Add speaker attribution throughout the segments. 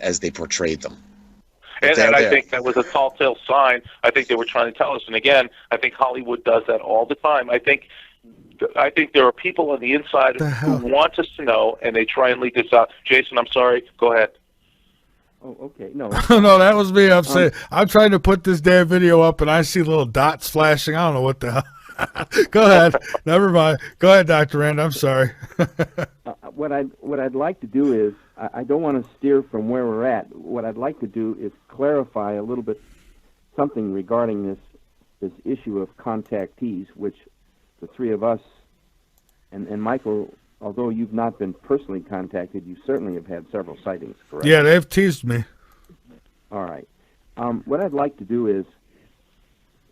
Speaker 1: as they portrayed them. But
Speaker 2: And
Speaker 1: they're
Speaker 2: I
Speaker 1: there.
Speaker 2: think that was a telltale sign. I think they were trying to tell us. And again, I think Hollywood does that all the time. I think there are people on the inside
Speaker 3: The
Speaker 2: who
Speaker 3: hell?
Speaker 2: want us to know, and they try and leak this out. Jason, I'm sorry. Go ahead.
Speaker 4: Oh, okay. No.
Speaker 3: No, that was me. I'm saying I'm trying to put this damn video up, and I see little dots flashing. I don't know what the hell. Go ahead. Never mind. Go ahead, Dr. Rand. I'm sorry.
Speaker 4: What I'd like to do is I don't want to steer from where we're at. What I'd like to do is clarify a little bit something regarding this issue of contactees, which the three of us and Michael, although you've not been personally contacted, you certainly have had several sightings, correct?
Speaker 3: Yeah, they've teased me.
Speaker 4: All right. What I'd like to do is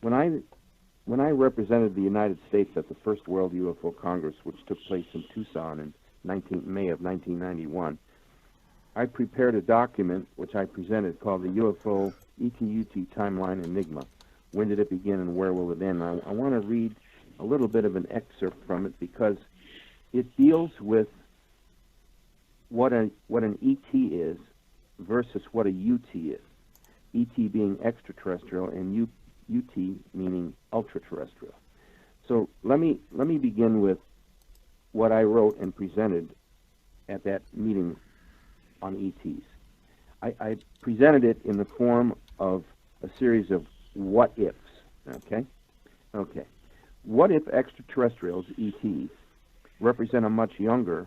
Speaker 4: when I represented the United States at the first World UFO Congress, which took place in Tucson in May of 1991, I prepared a document which I presented called the UFO ETUT Timeline Enigma. When did it begin and where will it end? I want to read a little bit of an excerpt from it because it deals with what an ET is versus what a UT is. ET being extraterrestrial and UT meaning ultra-terrestrial. So let me begin with what I wrote and presented at that meeting on ETs. I presented it in the form of a series of what-ifs, okay? Okay. What if extraterrestrials, ETs, represent a much younger,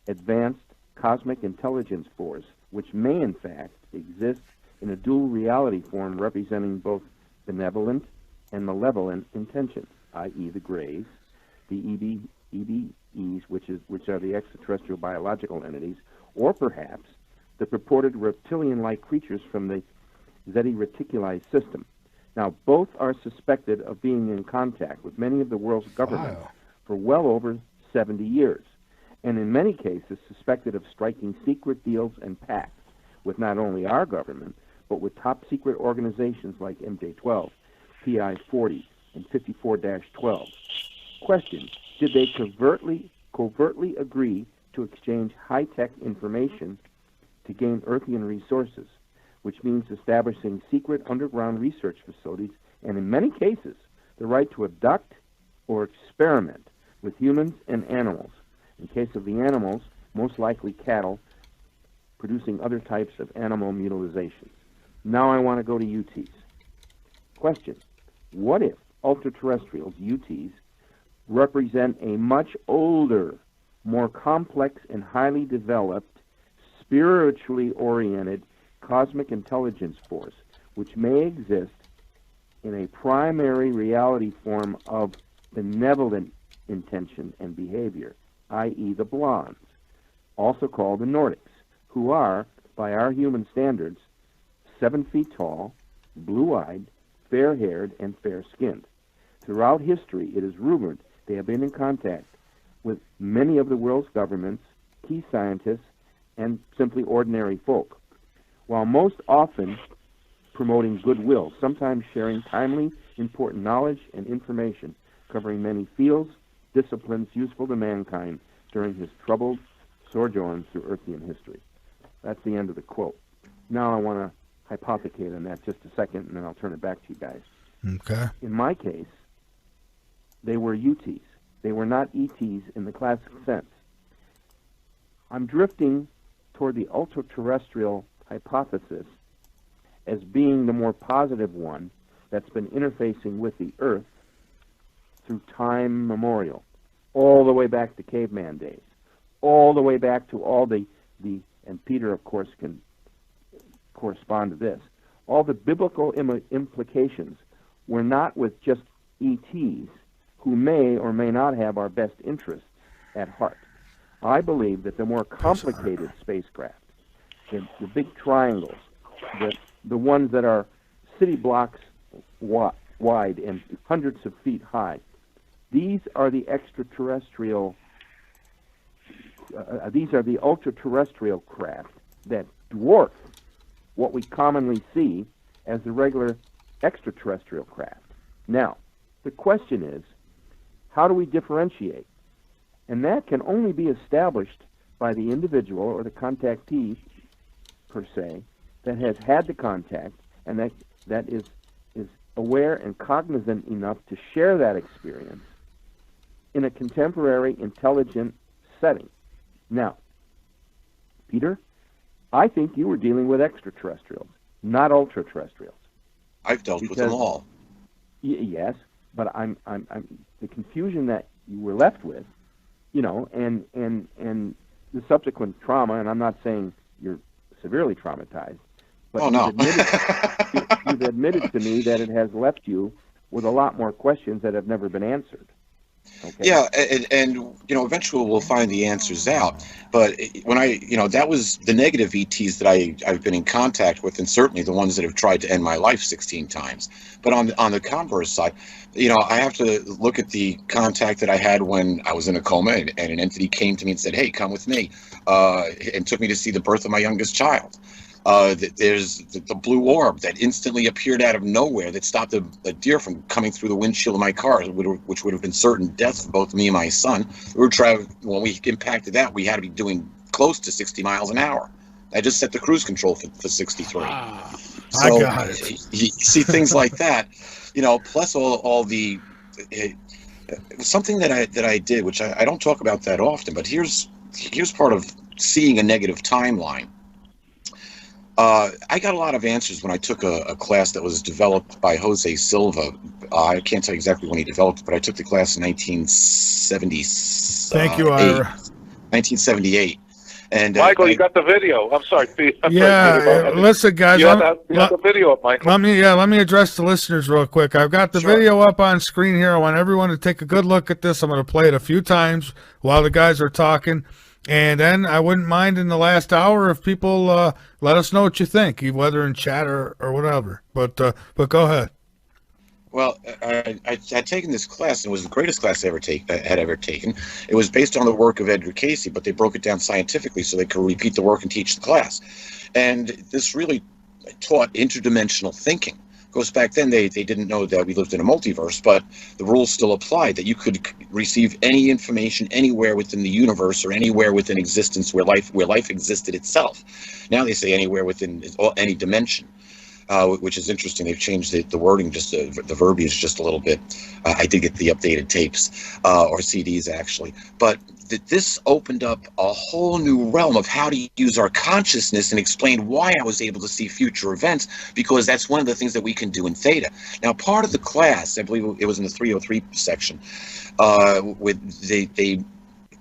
Speaker 4: advanced cosmic intelligence force, which may in fact exist in a dual reality form representing both benevolent and malevolent intentions, i.e. the Greys, the EBEs, which are the extraterrestrial biological entities, or perhaps the purported reptilian-like creatures from the Zeti Reticuli system. Now, both are suspected of being in contact with many of the world's governments for well over 70 years, and in many cases suspected of striking secret deals and pacts with not only our government, but with top-secret organizations like MJ-12, PI-40, and 54-12. Question, did they covertly agree to exchange high-tech information to gain Earthian resources, which means establishing secret underground research facilities, and in many cases, the right to abduct or experiment with humans and animals. In case of the animals, most likely cattle, producing other types of animal mutilations. Now I want to go to UTs. Question, what if ultra-terrestrials, UTs, represent a much older, more complex and highly developed, spiritually oriented cosmic intelligence force, which may exist in a primary reality form of benevolent intention and behavior, i.e. the blondes, also called the Nordics, who are, by our human standards, 7 feet tall, blue-eyed, fair-haired, and fair-skinned. Throughout history, it is rumored they have been in contact with many of the world's governments, key scientists, and simply ordinary folk, while most often promoting goodwill, sometimes sharing timely, important knowledge and information covering many fields, disciplines useful to mankind during his troubled sojourn through Earthian history. That's the end of the quote. Now I want to hypothecate on that just a second, and then I'll turn it back to you guys.
Speaker 3: Okay.
Speaker 4: In my case, they were UTs. They were not ETs in the classic sense. I'm drifting toward the ultra-terrestrial hypothesis as being the more positive one that's been interfacing with the Earth through time memorial, all the way back to caveman days, all the way back to all the and Peter, of course, can correspond to this, all the biblical implications were not with just ETs who may or may not have our best interests at heart. I believe that the more complicated spacecraft, the big triangles, the ones that are city blocks wide and hundreds of feet high, these are the extraterrestrial, these are the ultra-terrestrial craft that dwarf what we commonly see as the regular extraterrestrial craft. Now, the question is, how do we differentiate? And that can only be established by the individual or the contactee per se, that has had the contact and that is aware and cognizant enough to share that experience in a contemporary, intelligent setting. Now, Peter, I think you were dealing with extraterrestrials, not ultra-terrestrials.
Speaker 1: I've dealt with them all.
Speaker 4: Yes, but I'm the confusion that you were left with, and the subsequent trauma. And I'm not saying you're severely traumatized, but
Speaker 1: Oh no.
Speaker 4: you've admitted to me that it has left you with a lot more questions that have never been answered. Okay.
Speaker 1: Yeah, and eventually we'll find the answers out. But when that was the negative ETs that I've been in contact with, and certainly the ones that have tried to end my life 16 times. But on the converse side, I have to look at the contact that I had when I was in a coma, and an entity came to me and said, "Hey, come with me," and took me to see the birth of my youngest child. There's the blue orb that instantly appeared out of nowhere that stopped a deer from coming through the windshield of my car, which would have been certain death for both me and my son. When we impacted that, we had to be doing close to 60 miles an hour. I just set the cruise control for 63. So
Speaker 3: I got it.
Speaker 1: You see things like that, plus all the something that I did, which I don't talk about that often, but here's part of seeing a negative timeline. I got a lot of answers when I took a class that was developed by Jose Silva. I can't tell you exactly when he developed it, but I took the class in 1970.
Speaker 3: Thank you, Ira.
Speaker 1: 1978. And
Speaker 2: Michael, you got the video. I'm sorry, Pete.
Speaker 3: Listen, guys.
Speaker 2: You have the video up, Michael.
Speaker 3: Let me address the listeners real quick. I've got the video up on screen here. I want everyone to take a good look at this. I'm going to play it a few times while the guys are talking. And then I wouldn't mind in the last hour if people let us know what you think, whether in chat or whatever. But go ahead.
Speaker 1: Well, I had taken this class, and it was the greatest class I had ever taken. It was based on the work of Edgar Cayce, but they broke it down scientifically so they could repeat the work and teach the class. And this really taught interdimensional thinking. Of course, back then they didn't know that we lived in a multiverse, but the rules still applied, that you could receive any information anywhere within the universe or anywhere within existence where life existed itself. Now they say anywhere within any dimension. Which is interesting. They've changed the wording, just the verbiage just a little bit. I did get the updated tapes or CDs actually, but this opened up a whole new realm of how to use our consciousness and explain why I was able to see future events, because that's one of the things that we can do in Theta. Now, part of the class, I believe it was in the 303 section,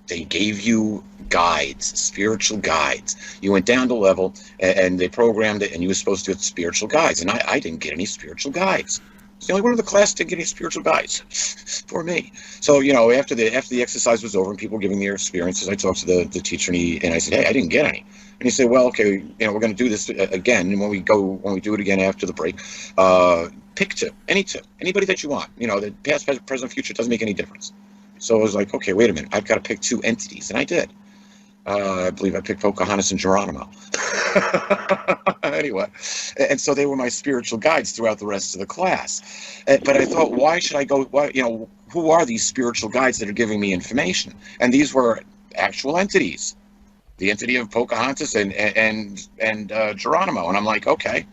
Speaker 1: they gave you guides, spiritual guides. You went down to level, and they programmed it, and you were supposed to get spiritual guides. And I didn't get any spiritual guides. It's the only one in the class didn't get any spiritual guides for me. So, after the exercise was over and people were giving their experiences, I talked to the teacher, and I said, "Hey, I didn't get any." And he said, "Well, okay, we're going to do this again, and when we do it again after the break, pick two, anybody that you want. The past, present, future doesn't make any difference." So I was like, okay, wait a minute. I've got to pick two entities. And I did. I believe I picked Pocahontas and Geronimo. Anyway. And so they were my spiritual guides throughout the rest of the class. But I thought, why should I go? Who are these spiritual guides that are giving me information? And these were actual entities. The entity of Pocahontas and Geronimo. And I'm like, okay.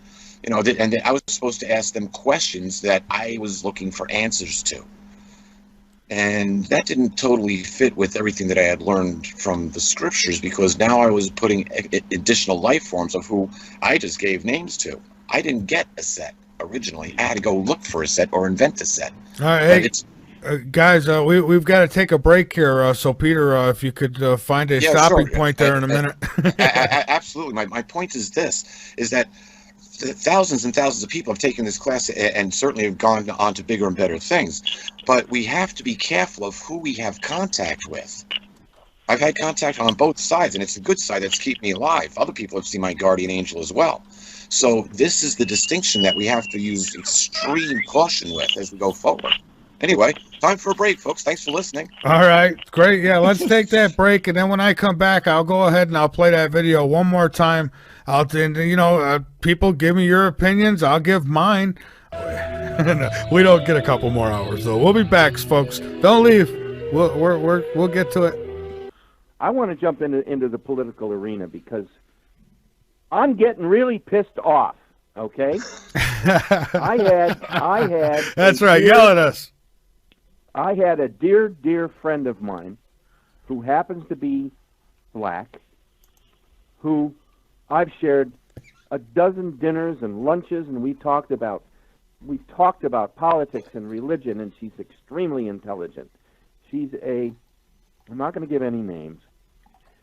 Speaker 1: And I was supposed to ask them questions that I was looking for answers to. And that didn't totally fit with everything that I had learned from the scriptures, because now I was putting additional life forms of who I just gave names to. I didn't get a set originally. I had to go look for a set or invent a set.
Speaker 3: All right, guys, we've got to take a break here. So, Peter, if you could find a stopping point there in a minute.
Speaker 1: Absolutely. My point is this, is that thousands and thousands of people have taken this class and certainly have gone on to bigger and better things. But we have to be careful of who we have contact with. I've had contact on both sides, and it's the good side that's keeping me alive. Other people have seen my guardian angel as well. So this is the distinction that we have to use extreme caution with as we go forward. Anyway, time for a break, folks. Thanks for listening.
Speaker 3: All right, great. Yeah, let's take that break, and then when I come back, I'll go ahead and I'll play that video one more time. People give me your opinions. I'll give mine. We don't get a couple more hours, though. We'll be back, folks. Don't leave. We'll get to it.
Speaker 4: I want to jump into the political arena, because I'm getting really pissed off. Okay, I had.
Speaker 3: That's right. Yell at us.
Speaker 4: I had a dear friend of mine who happens to be black, who I've shared a dozen dinners and lunches, and we've talked about politics and religion, and she's extremely intelligent. I'm not going to give any names.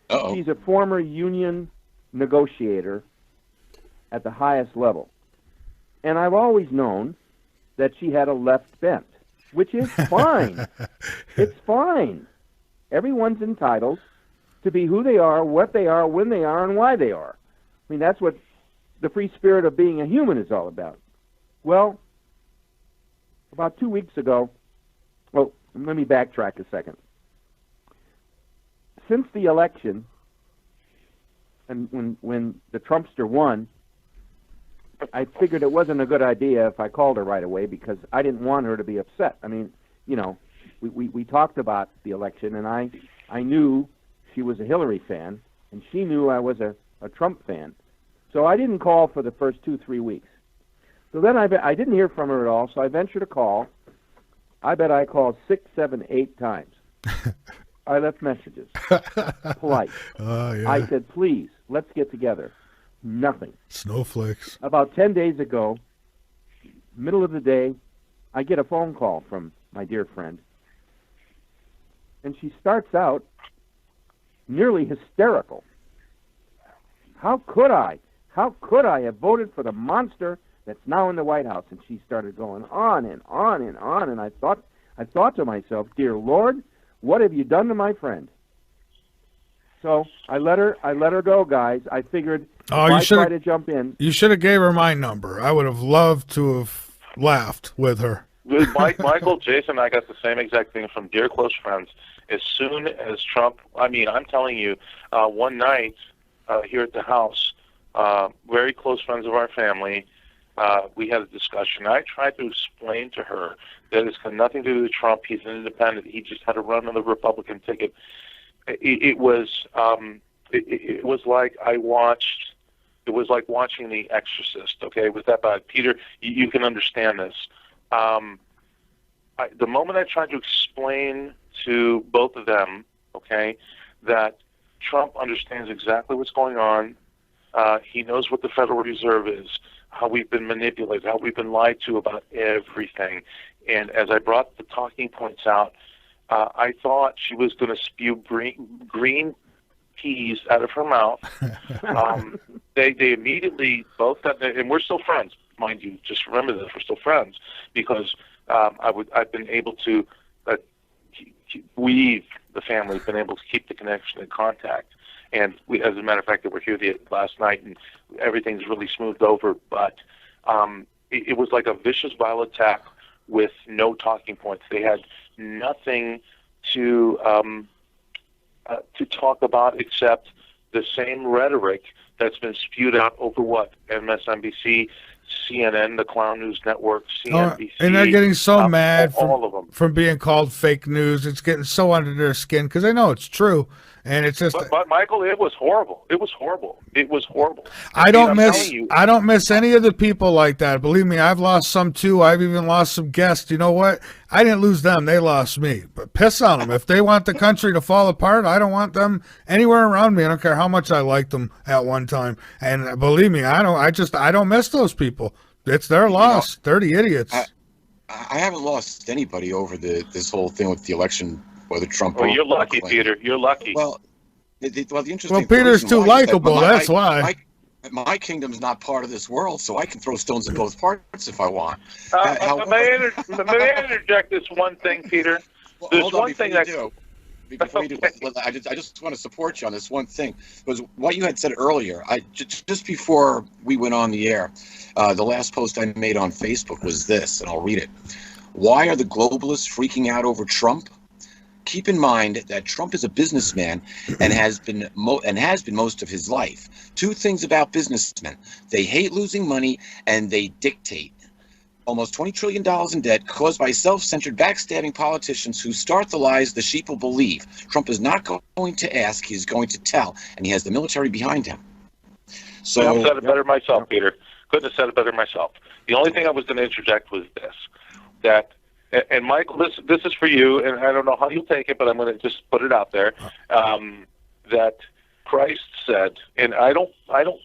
Speaker 1: Uh-oh.
Speaker 4: She's a former union negotiator at the highest level. And I've always known that she had a left bent, which is fine. It's fine. Everyone's entitled to be who they are, what they are, when they are, and why they are. I mean, that's what the free spirit of being a human is all about. Well, about 2 weeks ago, well, let me backtrack a second. Since the election, and when the Trumpster won, I figured it wasn't a good idea if I called her right away because I didn't want her to be upset. I mean, you know, we talked about the election, and I knew she was a Hillary fan, and she knew I was a Trump fan. So I didn't call for the first 2-3 weeks. So then I didn't hear from her at all, so I ventured a call. I bet I called 6, 7, 8 times. I left messages. Polite.
Speaker 3: Yeah.
Speaker 4: I said, please, let's get together. Nothing.
Speaker 3: Snowflakes.
Speaker 4: About 10 days ago, middle of the day, I get a phone call from my dear friend. And she starts out nearly hysterical. How could I have voted for the monster that's now in the White House? And she started going on and on and on. And I thought to myself, dear Lord, what have you done to my friend? So I let her go, guys. I figured I try to jump in.
Speaker 3: You should have gave her my number. I would have loved to have laughed with her.
Speaker 2: With Michael, Jason, I got the same exact thing from dear close friends. As soon as Trump, I mean, I'm telling you, one night here at the house, very close friends of our family, we had a discussion. I tried to explain to her that it's got nothing to do with Trump. He's an independent. He just had to run on the Republican ticket. It was like it was like watching The Exorcist. Okay, it was that bad. Peter, you can understand this. The moment I tried to explain to both of them, okay, that Trump understands exactly what's going on. He knows what the Federal Reserve is, how we've been manipulated, how we've been lied to about everything. And as I brought the talking points out, I thought she was going to spew green peas out of her mouth. They immediately both got, and we're still friends, mind you. Just remember that we're still friends because I've been able to we've the family been able to keep the connection and contact. And we, as a matter of fact, they were here last night, and everything's really smoothed over. But it was like a vicious, violent attack with no talking points. They had nothing to talk about except the same rhetoric that's been spewed out over what MSNBC, CNN, the Clown News Network, CNBC.
Speaker 3: And they're getting so mad
Speaker 2: all of them.
Speaker 3: from being called fake news. It's getting so under their skin because they know it's true. And it's just.
Speaker 2: But Michael, it was horrible. It was horrible. It was horrible.
Speaker 3: I don't miss any of the people like that. Believe me, I've lost some too. I've even lost some guests. You know what? I didn't lose them. They lost me. But piss on them. If they want the country to fall apart, I don't want them anywhere around me. I don't care how much I liked them at one time. And believe me, I don't miss those people. It's their loss. They're the idiots.
Speaker 1: I haven't lost anybody over this whole thing with the election, whether Trump.
Speaker 2: Well, you're lucky, Peter. You're lucky.
Speaker 1: Well, the interesting.
Speaker 3: Well, Peter's too likable. That's why.
Speaker 1: My kingdom's not part of this world, so I can throw stones in both parts if I want.
Speaker 2: May I interject this one thing, Peter?
Speaker 1: Well,
Speaker 2: There's one thing that.
Speaker 1: Before you do, I just want to support you on this one thing. Because what you had said earlier, just before we went on the air, the last post I made on Facebook was this, and I'll read it. Why are the globalists freaking out over Trump? Keep in mind that Trump is a businessman and has been most of his life. Two things about businessmen: they hate losing money and they dictate. Almost $20 trillion in debt caused by self-centered, backstabbing politicians who start the lies the sheep will believe. Trump is not going to ask, he's going to tell, and he has the military behind him.
Speaker 2: Couldn't have said it better myself,
Speaker 4: Yep.
Speaker 2: Peter. Couldn't have said it better myself. The only thing I was going to interject was this, that, and Michael, this is for you, and I don't know how you'll take it, but I'm going to just put it out there, that Christ said, and I don't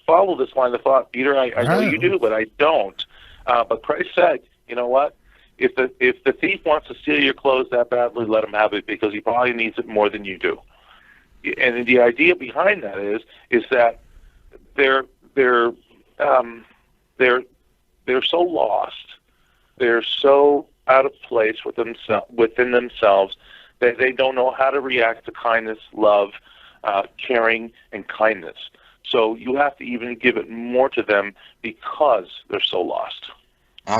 Speaker 2: follow this line of thought, Peter. I know you do, but I don't. But Christ said, you know what? If the thief wants to steal your clothes that badly, let him have it, because he probably needs it more than you do. And the idea behind that is that they're so lost, they're so out of place within themselves that they don't know how to react to kindness, love, caring, and kindness. So you have to even give it more to them because they're so lost.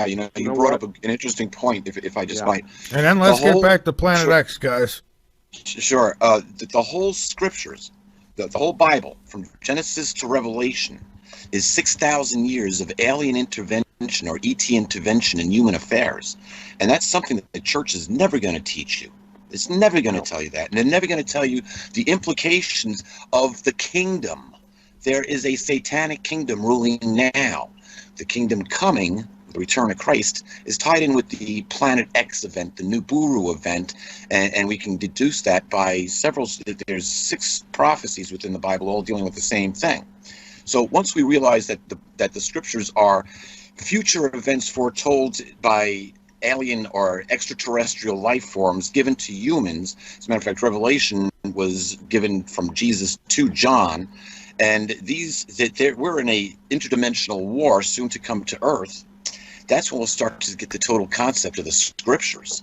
Speaker 1: You brought up an interesting point, if I just might.
Speaker 3: And then let's get back to Planet X, guys.
Speaker 1: Sure. The whole scriptures, the whole Bible, from Genesis to Revelation, is 6,000 years of alien intervention or ET intervention in human affairs. And that's something that the church is never going to teach you. It's never going to tell you that. And they're never going to tell you the implications of the kingdom. There is a satanic kingdom ruling now. The kingdom coming, the return of Christ, is tied in with the Planet X event, the Nibiru event, and we can deduce that by there's 6 prophecies within the Bible all dealing with the same thing. So once we realize that the scriptures are future events foretold by alien or extraterrestrial life forms given to humans, as a matter of fact, Revelation was given from Jesus to John, and we're in a interdimensional war soon to come to Earth. That's when we'll start to get the total concept of the scriptures.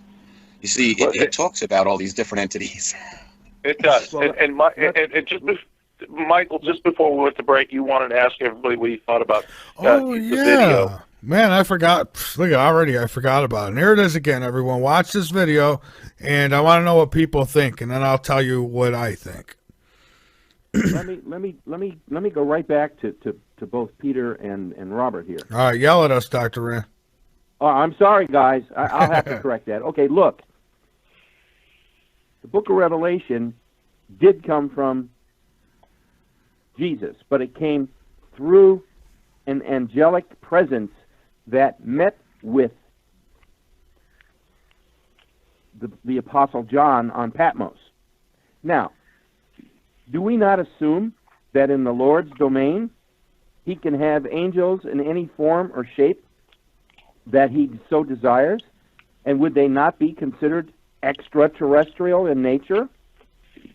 Speaker 1: You see, it talks about all these different entities.
Speaker 2: It does. Michael, just before we went to break, you wanted to ask everybody what you thought about the video.
Speaker 3: Man, I forgot. Look, I forgot about it. And here it is again, everyone. Watch this video, and I want to know what people think, and then I'll tell you what I think.
Speaker 4: let me go right back to both Peter and Robert here.
Speaker 3: All right, yell at us, Dr. Rand.
Speaker 4: Oh, I'm sorry, guys. I'll have to correct that. Okay, look. The book of Revelation did come from Jesus, but it came through an angelic presence that met with the Apostle John on Patmos. Now, do we not assume that in the Lord's domain, he can have angels in any form or shape that he so desires? And would they not be considered extraterrestrial in nature?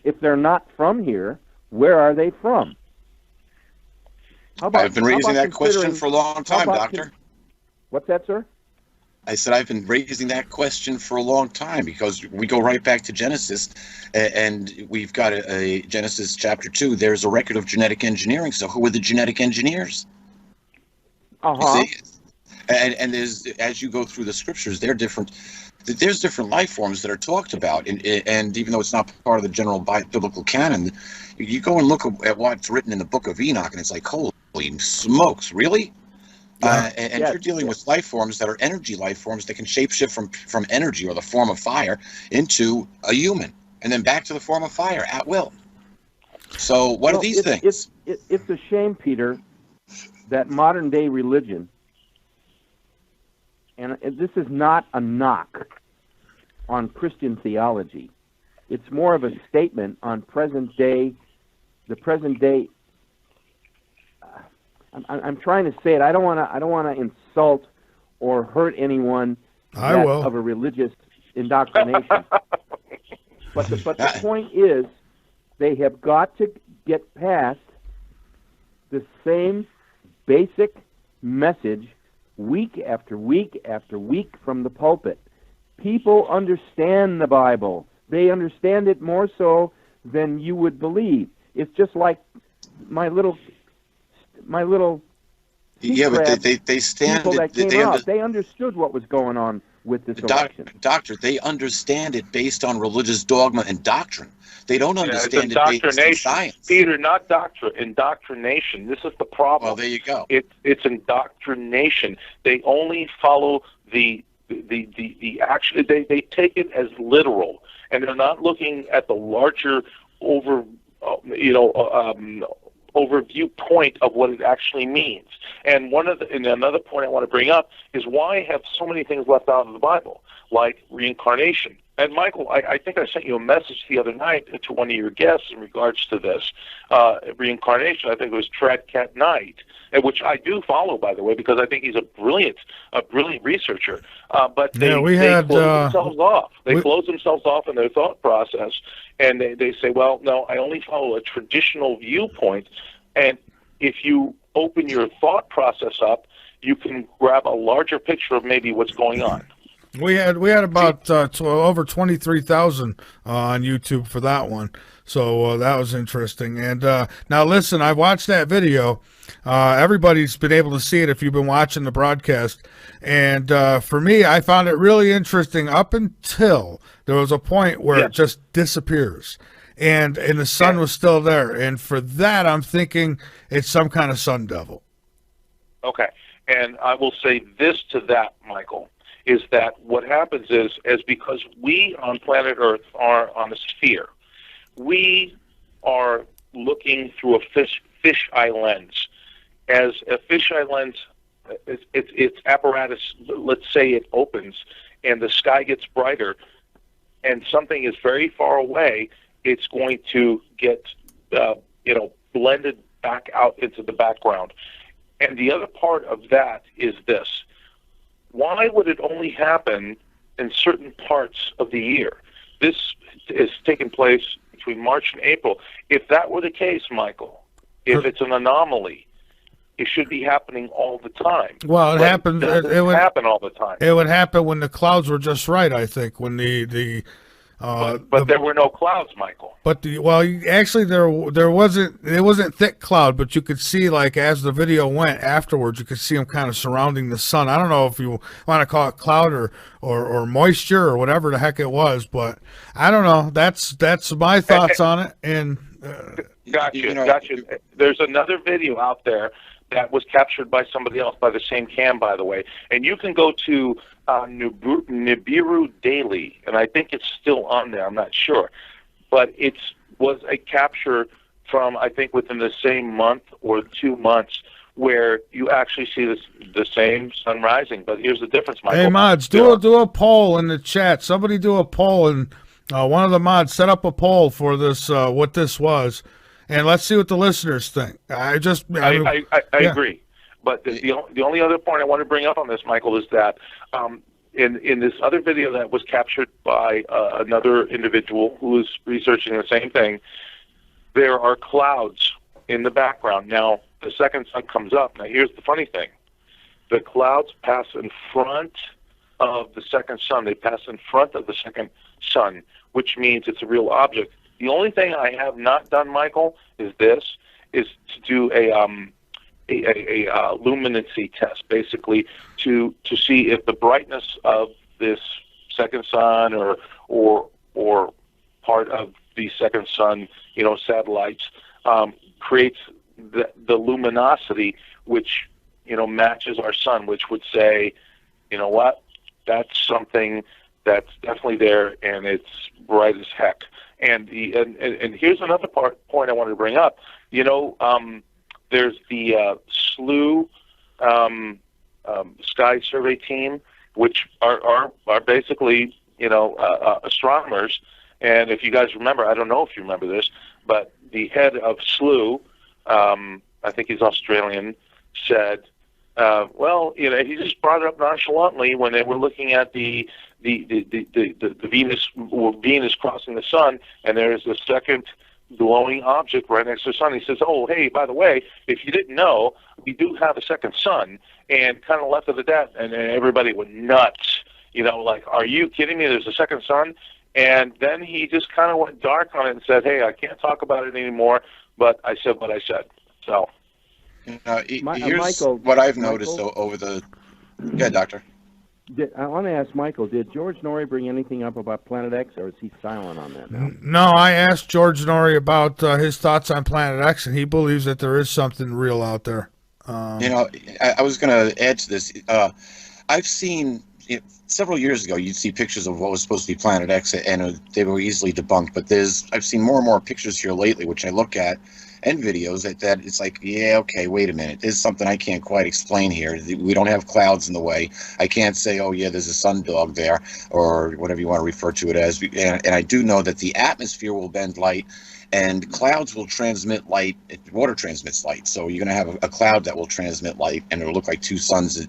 Speaker 4: If they're not from here, where are they from?
Speaker 1: I've been raising that question for a long time, Doctor.
Speaker 4: What's that, sir?
Speaker 1: I said I've been raising that question for a long time because we go right back to Genesis, and we've got a Genesis chapter 2. There's a record of genetic engineering. So who are the genetic engineers?
Speaker 4: Uh-huh.
Speaker 1: And there's, as you go through the scriptures, there's different life forms that are talked about, and even though it's not part of the general biblical canon, you go and look at what's written in the book of Enoch, and it's like, holy smokes, really? You're dealing with life forms that are energy life forms that can shapeshift from energy or the form of fire into a human, and then back to the form of fire at will. So what are these things?
Speaker 4: It's a shame, Peter, that modern day religion, and this is not a knock on Christian theology. It's more of a statement on the present day. I'm trying to say it. I don't want to insult or hurt anyone of a religious indoctrination. but the point is, they have got to get past the same basic message week after week after week from the pulpit. People understand the Bible. They understand it more so than you would believe. It's just like my little
Speaker 1: but they stand
Speaker 4: people
Speaker 1: it.
Speaker 4: that came out. They understood what was going on with this election.
Speaker 1: Doctor, they understand it based on religious dogma and doctrine. They don't understand it based on science.
Speaker 2: Peter, not doctrine, indoctrination. This is the problem.
Speaker 1: Well, there you go.
Speaker 2: It's indoctrination. They only follow the action. They take it as literal, and they're not looking at the larger over viewpoint of what it actually means. And another point I want to bring up is why have so many things left out of the Bible, like reincarnation. And Michael, I think I sent you a message the other night to one of your guests in regards to this reincarnation. I think it was Tradcat Knight, which I do follow, by the way, because I think he's a brilliant researcher. But they close themselves off. They close themselves off in their thought process, and they say, well, no, I only follow a traditional viewpoint. And if you open your thought process up, you can grab a larger picture of maybe what's going on.
Speaker 3: We had about over 23,000 on YouTube for that one, so that was interesting. And now listen, I watched that video. Everybody's been able to see it if you've been watching the broadcast. And for me, I found it really interesting up until there was a point where it just disappears, and the sun was still there. And for that, I'm thinking it's some kind of sun devil.
Speaker 2: Okay, and I will say this to that, Michael, is that what happens is because we on planet Earth are on a sphere, we are looking through a fisheye lens. As a fisheye lens, its apparatus, let's say it opens and the sky gets brighter and something is very far away, it's going to get blended back out into the background. And the other part of that is this. Why would it only happen in certain parts of the year? This is taking place between March and April. If that were the case, Michael, if it's an anomaly, it should be happening all the time.
Speaker 3: Well, it happened.
Speaker 2: It would happen all the time.
Speaker 3: It would happen when the clouds were just right, I think, when
Speaker 2: but there were no clouds, Michael.
Speaker 3: But actually there wasn't. It wasn't thick cloud, but you could see, like, as the video went afterwards, you could see them kind of surrounding the sun. I don't know if you want to call it cloud or moisture or whatever the heck it was, but I don't know. That's my thoughts on it. And
Speaker 2: gotcha. There's another video out there that was captured by somebody else by the same cam, by the way, and you can go to Nibiru Daily, and I think it's still on there. I'm not sure, but it was a capture from, I think, within the same month or 2 months, where you actually see the same sun rising. But here's the difference, Michael.
Speaker 3: Hey, mods, do a poll in the chat. Somebody do a poll, and one of the mods set up a poll for this, what this was, and let's see what the listeners think. I
Speaker 2: agree. But the only other point I want to bring up on this, Michael, is that in this other video that was captured by another individual who was researching the same thing, there are clouds in the background. Now, the second sun comes up. Now, here's the funny thing. The clouds pass in front of the second sun. They pass in front of the second sun, which means it's a real object. The only thing I have not done, Michael, is to do a luminancy test, basically to see if the brightness of this second sun or part of the second sun, satellites, creates the luminosity which matches our sun, which would say, you know what, that's something that's definitely there and it's bright as heck. And here's another point I wanted to bring up. There's the SLU Sky Survey Team, which are basically astronomers. And if you guys remember, I don't know if you remember this, but the head of SLU, I think he's Australian, said, he just brought it up nonchalantly when they were looking at the Venus crossing the sun, and there's a second glowing object right next to the sun. He says, "Oh, hey, by the way, if you didn't know, we do have a second sun," and kind of left it at that, and everybody went nuts. Like, are you kidding me? There's a second sun? And then he just kind of went dark on it and said, "Hey, I can't talk about it anymore, but I said what I said." So,
Speaker 1: here's
Speaker 4: Michael,
Speaker 1: what I've noticed over the. Yeah, Doctor.
Speaker 4: I want to ask Michael, did George Norrie bring anything up about Planet X, or is he silent on that now?
Speaker 3: No, I asked George Norrie about his thoughts on Planet X, and he believes that there is something real out there.
Speaker 1: I was going to add to this. I've seen several years ago, you'd see pictures of what was supposed to be Planet X, and they were easily debunked. But I've seen more and more pictures here lately, which I look at, and videos that it's like, yeah, okay, wait a minute, there's something I can't quite explain here. We don't have clouds in the way. I can't say, oh yeah, there's a sundog there, or whatever you want to refer to it as. And I do know that the atmosphere will bend light, and clouds will transmit light. Water transmits light, so you're going to have a cloud that will transmit light, and it'll look like two suns,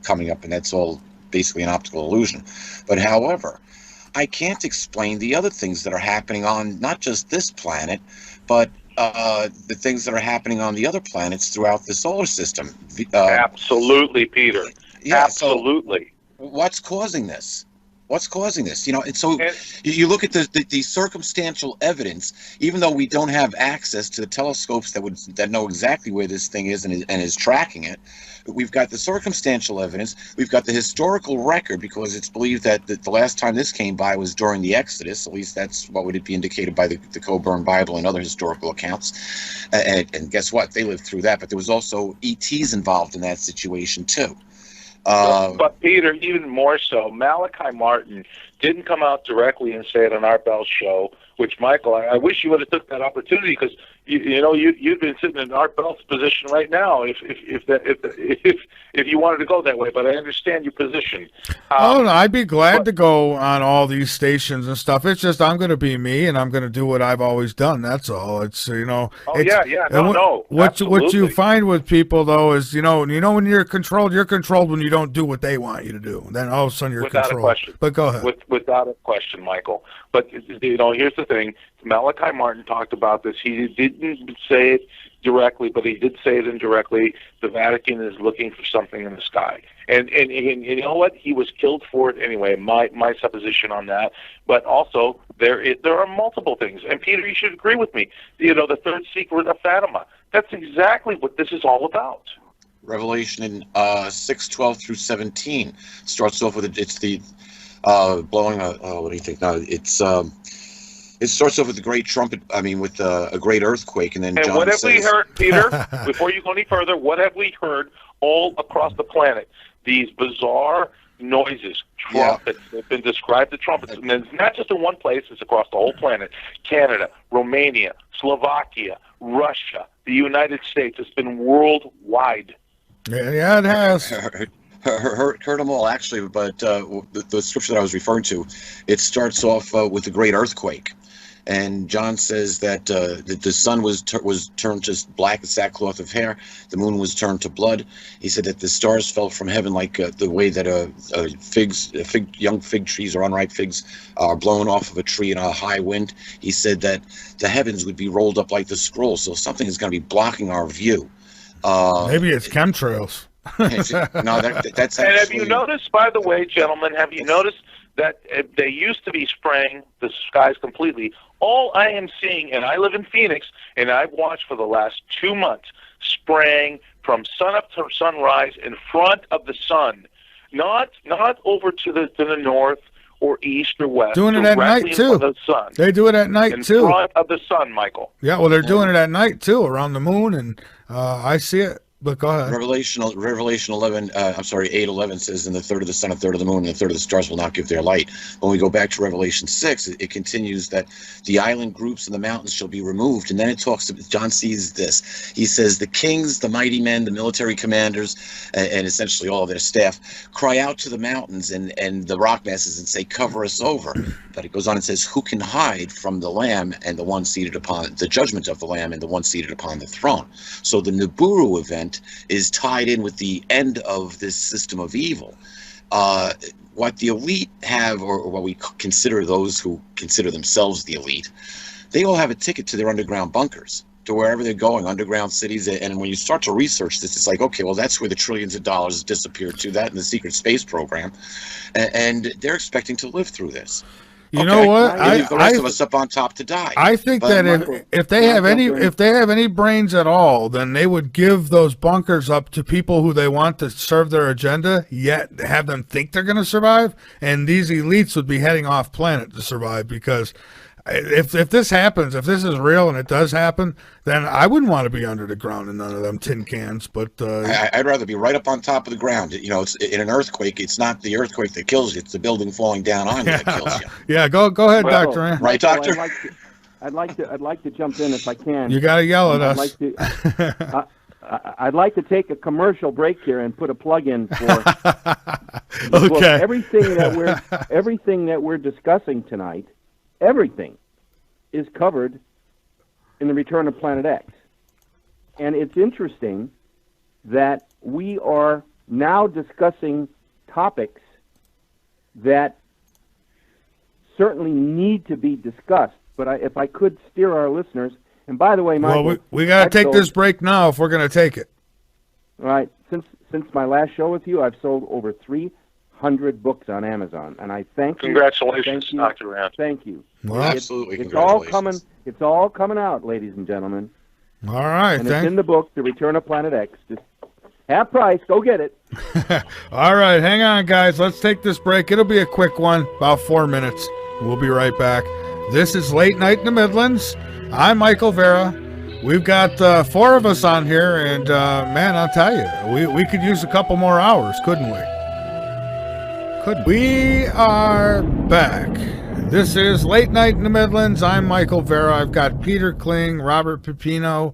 Speaker 1: coming up, and that's all basically an optical illusion. But however, I can't explain the other things that are happening on not just this planet, but the things that are happening on the other planets throughout the solar system.
Speaker 2: Absolutely, Peter.
Speaker 1: Yeah,
Speaker 2: absolutely.
Speaker 1: So what's causing this? What's causing this? And so you look at the circumstantial evidence, even though we don't have access to the telescopes that know exactly where this thing is and is tracking it. We've got the circumstantial evidence. We've got the historical record, because it's believed that the last time this came by was during the Exodus. At least that's what would be indicated by the Coburn Bible and other historical accounts. And guess what? They lived through that. But there was also ETs involved in that situation too.
Speaker 2: But Peter, even more so, Malachi Martin didn't come out directly and say it on Art Bell's show. Which, Michael, I wish you would have took that opportunity, because you'd been sitting in Art Bell's position right now if you wanted to go that way. But I understand your position.
Speaker 3: No, I'd be glad to go on all these stations and stuff. It's just I'm going to be me, and I'm going to do what I've always done. That's all. It's
Speaker 2: Oh
Speaker 3: it's,
Speaker 2: yeah. No.
Speaker 3: What you find with people though is when you're controlled when you don't do what they want you to do. Then all of a sudden you're
Speaker 2: without
Speaker 3: controlled.
Speaker 2: A question.
Speaker 3: But go ahead.
Speaker 2: Without a question, Michael. But here's the thing. Malachi Martin talked about this. He didn't say it directly, but he did say it indirectly. The Vatican is looking for something in the sky, and you know what? He was killed for it anyway. My supposition on that. But also there are multiple things. And Peter, you should agree with me. The third secret of Fatima. That's exactly what this is all about.
Speaker 1: Revelation in 6:12 through 17 starts off with it's the blowing a what do you think? No, it starts off with a great trumpet. I mean, with a great earthquake, and then John
Speaker 2: what have
Speaker 1: says,
Speaker 2: we heard, Peter? Before you go any further, what have we heard all across the planet? These bizarre noises, trumpets. Yeah. They've been described as trumpets, and it's not just in one place. It's across the whole planet. Canada, Romania, Slovakia, Russia, the United States. It's been worldwide.
Speaker 3: Yeah, it has.
Speaker 1: Heard them all, actually, but the scripture that I was referring to, it starts off with a great earthquake. And John says that the sun was turned to black as sackcloth of hair. The moon was turned to blood. He said that the stars fell from heaven like the way that young fig trees or unripe figs are blown off of a tree in a high wind. He said that the heavens would be rolled up like the scroll. So something is going to be blocking our view.
Speaker 3: Maybe it's chemtrails.
Speaker 1: No, that's actually...
Speaker 2: And have you noticed, by the way, gentlemen, that they used to be spraying the skies completely? All I am seeing, and I live in Phoenix, and I've watched for the last 2 months, spraying from sun up to sunrise in front of the sun, not over to the north or east or west.
Speaker 3: Doing it at night too.
Speaker 2: The sun.
Speaker 3: They do it at night too.
Speaker 2: In front of the sun, Michael.
Speaker 3: Yeah, well, they're doing it at night too, around the moon, and I see it. But go ahead.
Speaker 1: Revelation 8:11 says, "And the third of the sun, a third of the moon, and a third of the stars will not give their light." When we go back to Revelation 6, it continues that the island groups and the mountains shall be removed. And then it talks. John sees this. He says, "The kings, the mighty men, the military commanders, and essentially all of their staff, cry out to the mountains and the rock masses and say, 'Cover us over.'" But it goes on and says, "Who can hide from the Lamb and the one seated upon the judgment of the Lamb and the one seated upon the throne?" So the Nibiru event is tied in with the end of this system of evil. What the elite have, or what we consider those who consider themselves the elite, they all have a ticket to their underground bunkers, to wherever they're going, underground cities. And when you start to research this, it's like, okay, well, that's where the trillions of dollars disappeared to, that in the secret space program. And they're expecting to live through this.
Speaker 3: You know what?
Speaker 1: Leave the rest of us up on top to die.
Speaker 3: I think that if they have any brains at all, then they would give those bunkers up to people who they want to serve their agenda, yet have them think they're going to survive. And these elites would be heading off planet to survive, because if this happens, if this is real and it does happen, then I wouldn't want to be under the ground in none of them tin cans. But
Speaker 1: I'd rather be right up on top of the ground. It's in an earthquake. It's not the earthquake that kills you; it's the building falling down on you that kills you.
Speaker 3: Yeah, go ahead, Dr. Ann.
Speaker 1: Right, Doctor?
Speaker 4: I'd like to jump in if I can.
Speaker 3: You got to yell at us.
Speaker 4: I'd like to take a commercial break here and put a plug in for
Speaker 3: Okay.
Speaker 4: everything that we're discussing tonight. Everything is covered in the Return of Planet X, and it's interesting that we are now discussing topics that certainly need to be discussed. But if I could steer our listeners, and by the way, Michael,
Speaker 3: well, we got to take this break now if we're going to take it.
Speaker 4: All right. Since my last show with you, I've sold over 300 books on Amazon, and I thank you.
Speaker 2: Congratulations, Dr. Rand.
Speaker 4: Thank you.
Speaker 1: Well, absolutely.
Speaker 4: It's all coming. It's all coming out, ladies and gentlemen.
Speaker 3: All right.
Speaker 4: And it's in the book, The Return of Planet X. Just half price. Go get it.
Speaker 3: All right. Hang on, guys. Let's take this break. It'll be a quick one, about 4 minutes. We'll be right back. This is Late Night in the Midlands. I'm Michael Vera. We've got 4 of us on here, and man, I'll tell you, we could use a couple more hours, couldn't we? We are back. This is Late Night in the Midlands. I'm Michael Vera. I've got Peter Kling, Robert Pepino,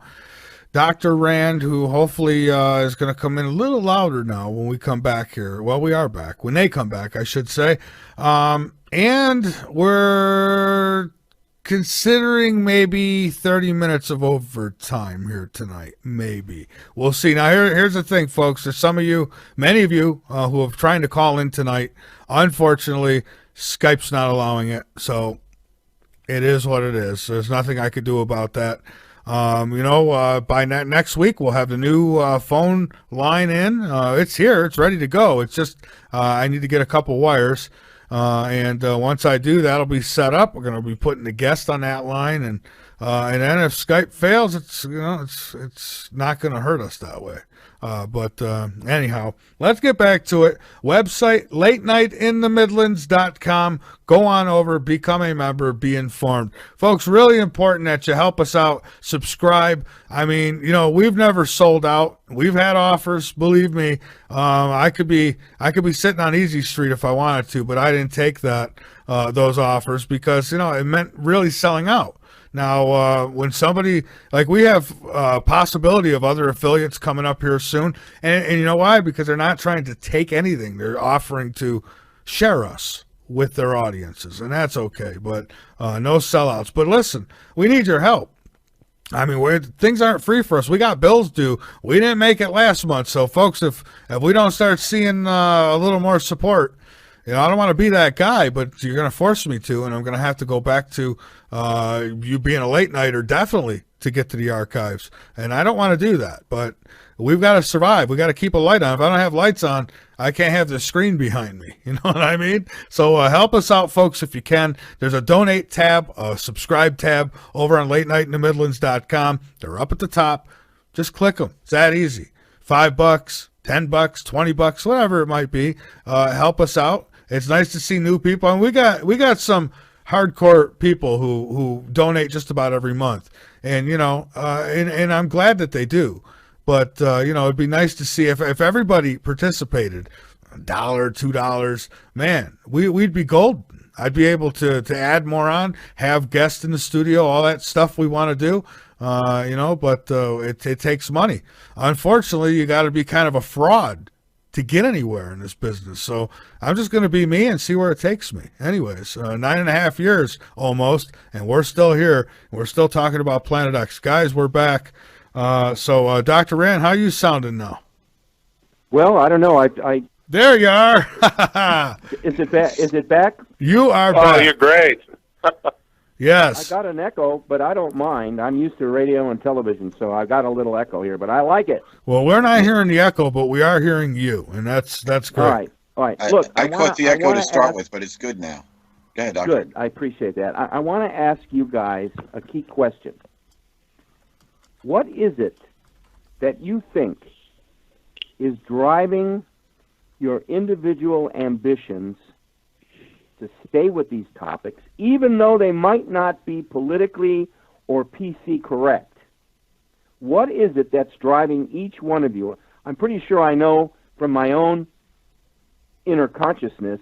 Speaker 3: Dr. Rand, who hopefully is going to come in a little louder now when we come back here. Well, we are back. When they come back, I should say. And we're considering maybe 30 minutes of overtime here tonight. Maybe. We'll see. Now, here's the thing, folks. There's many of you who are trying to call in tonight. Unfortunately, Skype's not allowing it. So it is what it is. There's nothing I could do about that. By next week, we'll have the new phone line in. It's here. It's ready to go. It's just I need to get a couple wires. And once I do, that'll be set up. We're going to be putting the guest on that line, and then if Skype fails, it's not going to hurt us that way. But anyhow, let's get back to it. Website, latenightinthemidlands.com. Go on over, become a member, be informed. Folks, really important that you help us out. Subscribe. I mean, we've never sold out. We've had offers, believe me. I could be sitting on Easy Street if I wanted to, but I didn't take those offers because, it meant really selling out. Now, when somebody, like we have possibility of other affiliates coming up here soon, and you know why? Because they're not trying to take anything. They're offering to share us with their audiences, and that's okay, but no sellouts. But listen, we need your help. I mean, things aren't free for us. We got bills due. We didn't make it last month. So, folks, if we don't start seeing a little more support, I don't want to be that guy, but you're going to force me to, and I'm going to have to go back to you being a late nighter, definitely, to get to the archives. And I don't want to do that, but we've got to survive. We got to keep a light on. If I don't have lights on, I can't have the screen behind me. You know what I mean? So help us out, folks, if you can. There's a donate tab, a subscribe tab over on latenightinthemidlands.com. They're up at the top. Just click them. It's that easy. $5, $10, $20, whatever it might be. Help us out. It's nice to see new people. And we got some hardcore people who donate just about every month. And, and I'm glad that they do. But, it'd be nice to see if everybody participated, $1, $2, man, we'd be golden. I'd be able to add more on, have guests in the studio, all that stuff we want to do, but it takes money. Unfortunately, you got to be kind of a fraud to get anywhere in this business. So I'm just going to be me and see where it takes me. Anyways, 9.5 years almost, and we're still here. We're still talking about Planet X. Guys, we're back. So Dr. Rand, how you sounding now?
Speaker 4: Well, I don't know.
Speaker 3: There you are.
Speaker 4: Is it back?
Speaker 3: You are back.
Speaker 2: Oh, you're great.
Speaker 3: Yes.
Speaker 4: I got an echo, but I don't mind. I'm used to radio and television, so I got a little echo here, but I like it.
Speaker 3: Well, we're not hearing the echo, but we are hearing you, and that's great.
Speaker 4: All right. Look,
Speaker 1: I caught the echo to start with, but it's good now. Go ahead, Doctor.
Speaker 4: Good. I appreciate that. I want to ask you guys a key question. What is it that you think is driving your individual ambitions to stay with these topics, even though they might not be politically or PC correct? What is it that's driving each one of you? I'm pretty sure I know from my own inner consciousness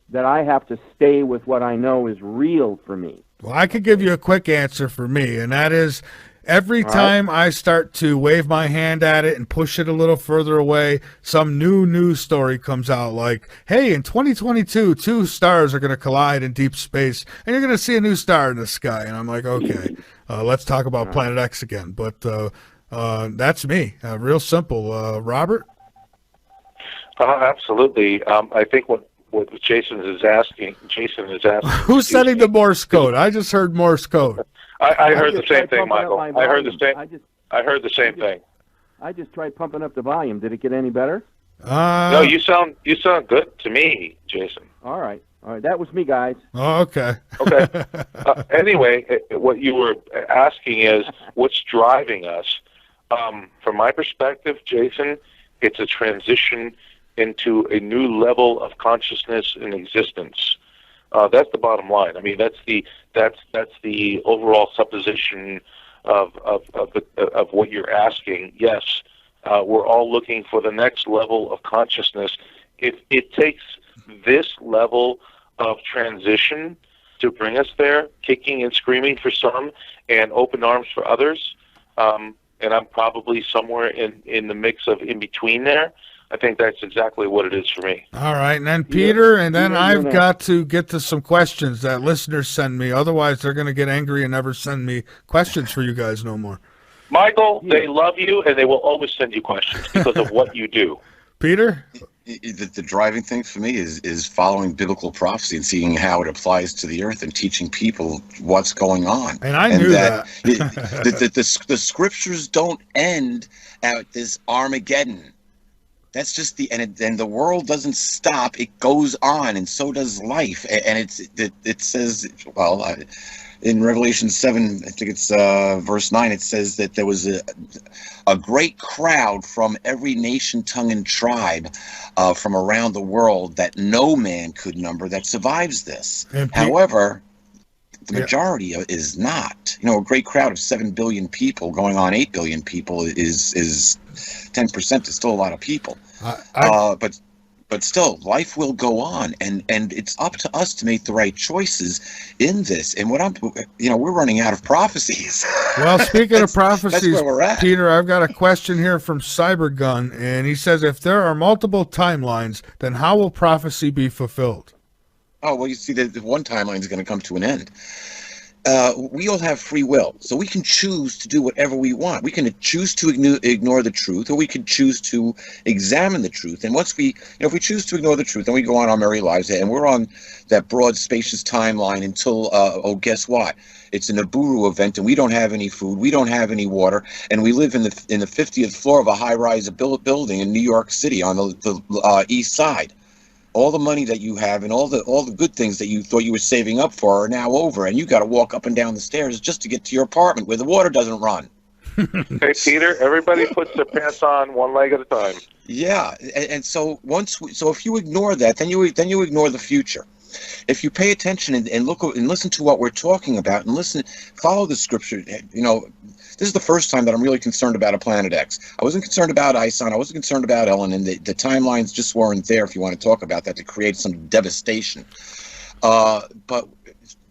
Speaker 4: that I have to stay with what I know is real for me.
Speaker 3: Well, I could give you a quick answer for me, and that is every
Speaker 4: All right.
Speaker 3: time I start to wave my hand at it and push it a little further away, some new news story comes out like, hey, in 2022, two stars are going to collide in deep space, and you're going to see a new star in the sky. And I'm like, okay, let's talk about Planet X again. But that's me. Real simple. Robert?
Speaker 2: Absolutely. I think what Jason is asking.
Speaker 3: Who's setting the Morse code? I just heard Morse code.
Speaker 2: I heard the
Speaker 4: just
Speaker 2: same
Speaker 4: tried
Speaker 2: thing,
Speaker 4: pumping up
Speaker 2: Michael.
Speaker 4: my
Speaker 2: I heard the
Speaker 4: volume.
Speaker 2: same. I heard the same thing.
Speaker 4: I just tried pumping up the volume. Did it get any better?
Speaker 2: No, you sound good to me, Jason.
Speaker 4: All right. That was me, guys.
Speaker 3: Oh, okay.
Speaker 2: Okay. Anyway, what you were asking is what's driving us. From my perspective, Jason, it's a transition into a new level of consciousness and existence. That's the bottom line. I mean, that's the overall supposition of what you're asking. Yes, we're all looking for the next level of consciousness. It takes this level of transition to bring us there, kicking and screaming for some and open arms for others. And I'm probably somewhere in the mix of in between there. I think that's exactly what it is for me.
Speaker 3: All right, and then Peter, and then I've
Speaker 4: no.
Speaker 3: got to get to some questions that listeners send me. Otherwise, they're going to get angry and never send me questions for you guys no more.
Speaker 2: Michael, they love you, and they will always send you questions because of what you do.
Speaker 3: Peter?
Speaker 1: The driving thing for me is following biblical prophecy and seeing how it applies to the earth and teaching people what's going on.
Speaker 3: And I knew that.
Speaker 1: The scriptures don't end at this Armageddon. That's just and the world doesn't stop; it goes on, and so does life. And it says, well, in Revelation 7, I think it's verse 9, it says that there was a great crowd from every nation, tongue, and tribe from around the world that no man could number that survives this. However, the majority is not. A great crowd of 7 billion people going on 8 billion people is 10% is still a lot of people. But still, life will go on, and it's up to us to make the right choices in this. And we're running out of prophecies.
Speaker 3: Well, speaking of prophecies,
Speaker 1: that's where we're at.
Speaker 3: Peter, I've got a question here from Cybergun, and he says, if there are multiple timelines, then how will prophecy be fulfilled?
Speaker 1: Oh, well, you see, the one timeline is going to come to an end. We all have free will, so we can choose to do whatever we want. We can choose to ignore the truth, or we could choose to examine the truth. And once if we choose to ignore the truth, then we go on our merry lives, and we're on that broad, spacious timeline until, guess what? It's a Nibiru event, and we don't have any food, we don't have any water, and we live in the 50th floor of a high-rise building in New York City on the east side. All the money that you have and all the good things that you thought you were saving up for are now over, and you got to walk up and down the stairs just to get to your apartment where the water doesn't run.
Speaker 2: Okay, Peter, everybody puts their pants on one leg at a time.
Speaker 1: Yeah, and so if you ignore that, then you ignore the future. If you pay attention and look and listen to what we're talking about and follow the scripture, this is the first time that I'm really concerned about a Planet X. I wasn't concerned about Ison. I wasn't concerned about Ellen, and the timelines just weren't there, if you want to talk about that, to create some devastation. But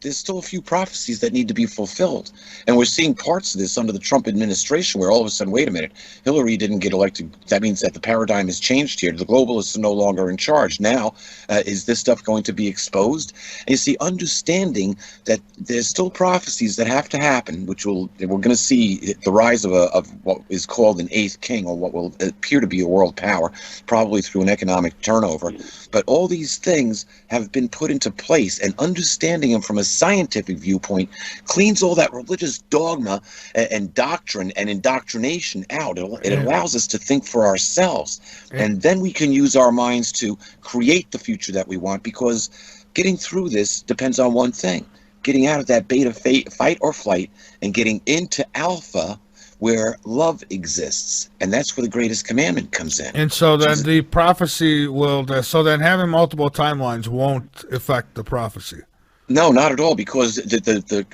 Speaker 1: there's still a few prophecies that need to be fulfilled. And we're seeing parts of this under the Trump administration where all of a sudden, wait a minute, Hillary didn't get elected. That means that the paradigm has changed here. The globalists are no longer in charge. Now, is this stuff going to be exposed? And you see, understanding that there's still prophecies that have to happen, we're going to see the rise of what is called an eighth king, or what will appear to be a world power, probably through an economic turnover. But all these things have been put into place, and understanding them from a scientific viewpoint cleans all that religious dogma and doctrine and indoctrination out. It allows us to think for ourselves, and then we can use our minds to create the future that we want, because getting through this depends on one thing: getting out of that beta fight or flight and getting into alpha, where love exists. And that's where the greatest commandment comes in.
Speaker 3: And so then the prophecy so then having multiple timelines won't affect the prophecy.
Speaker 1: No, not at all, because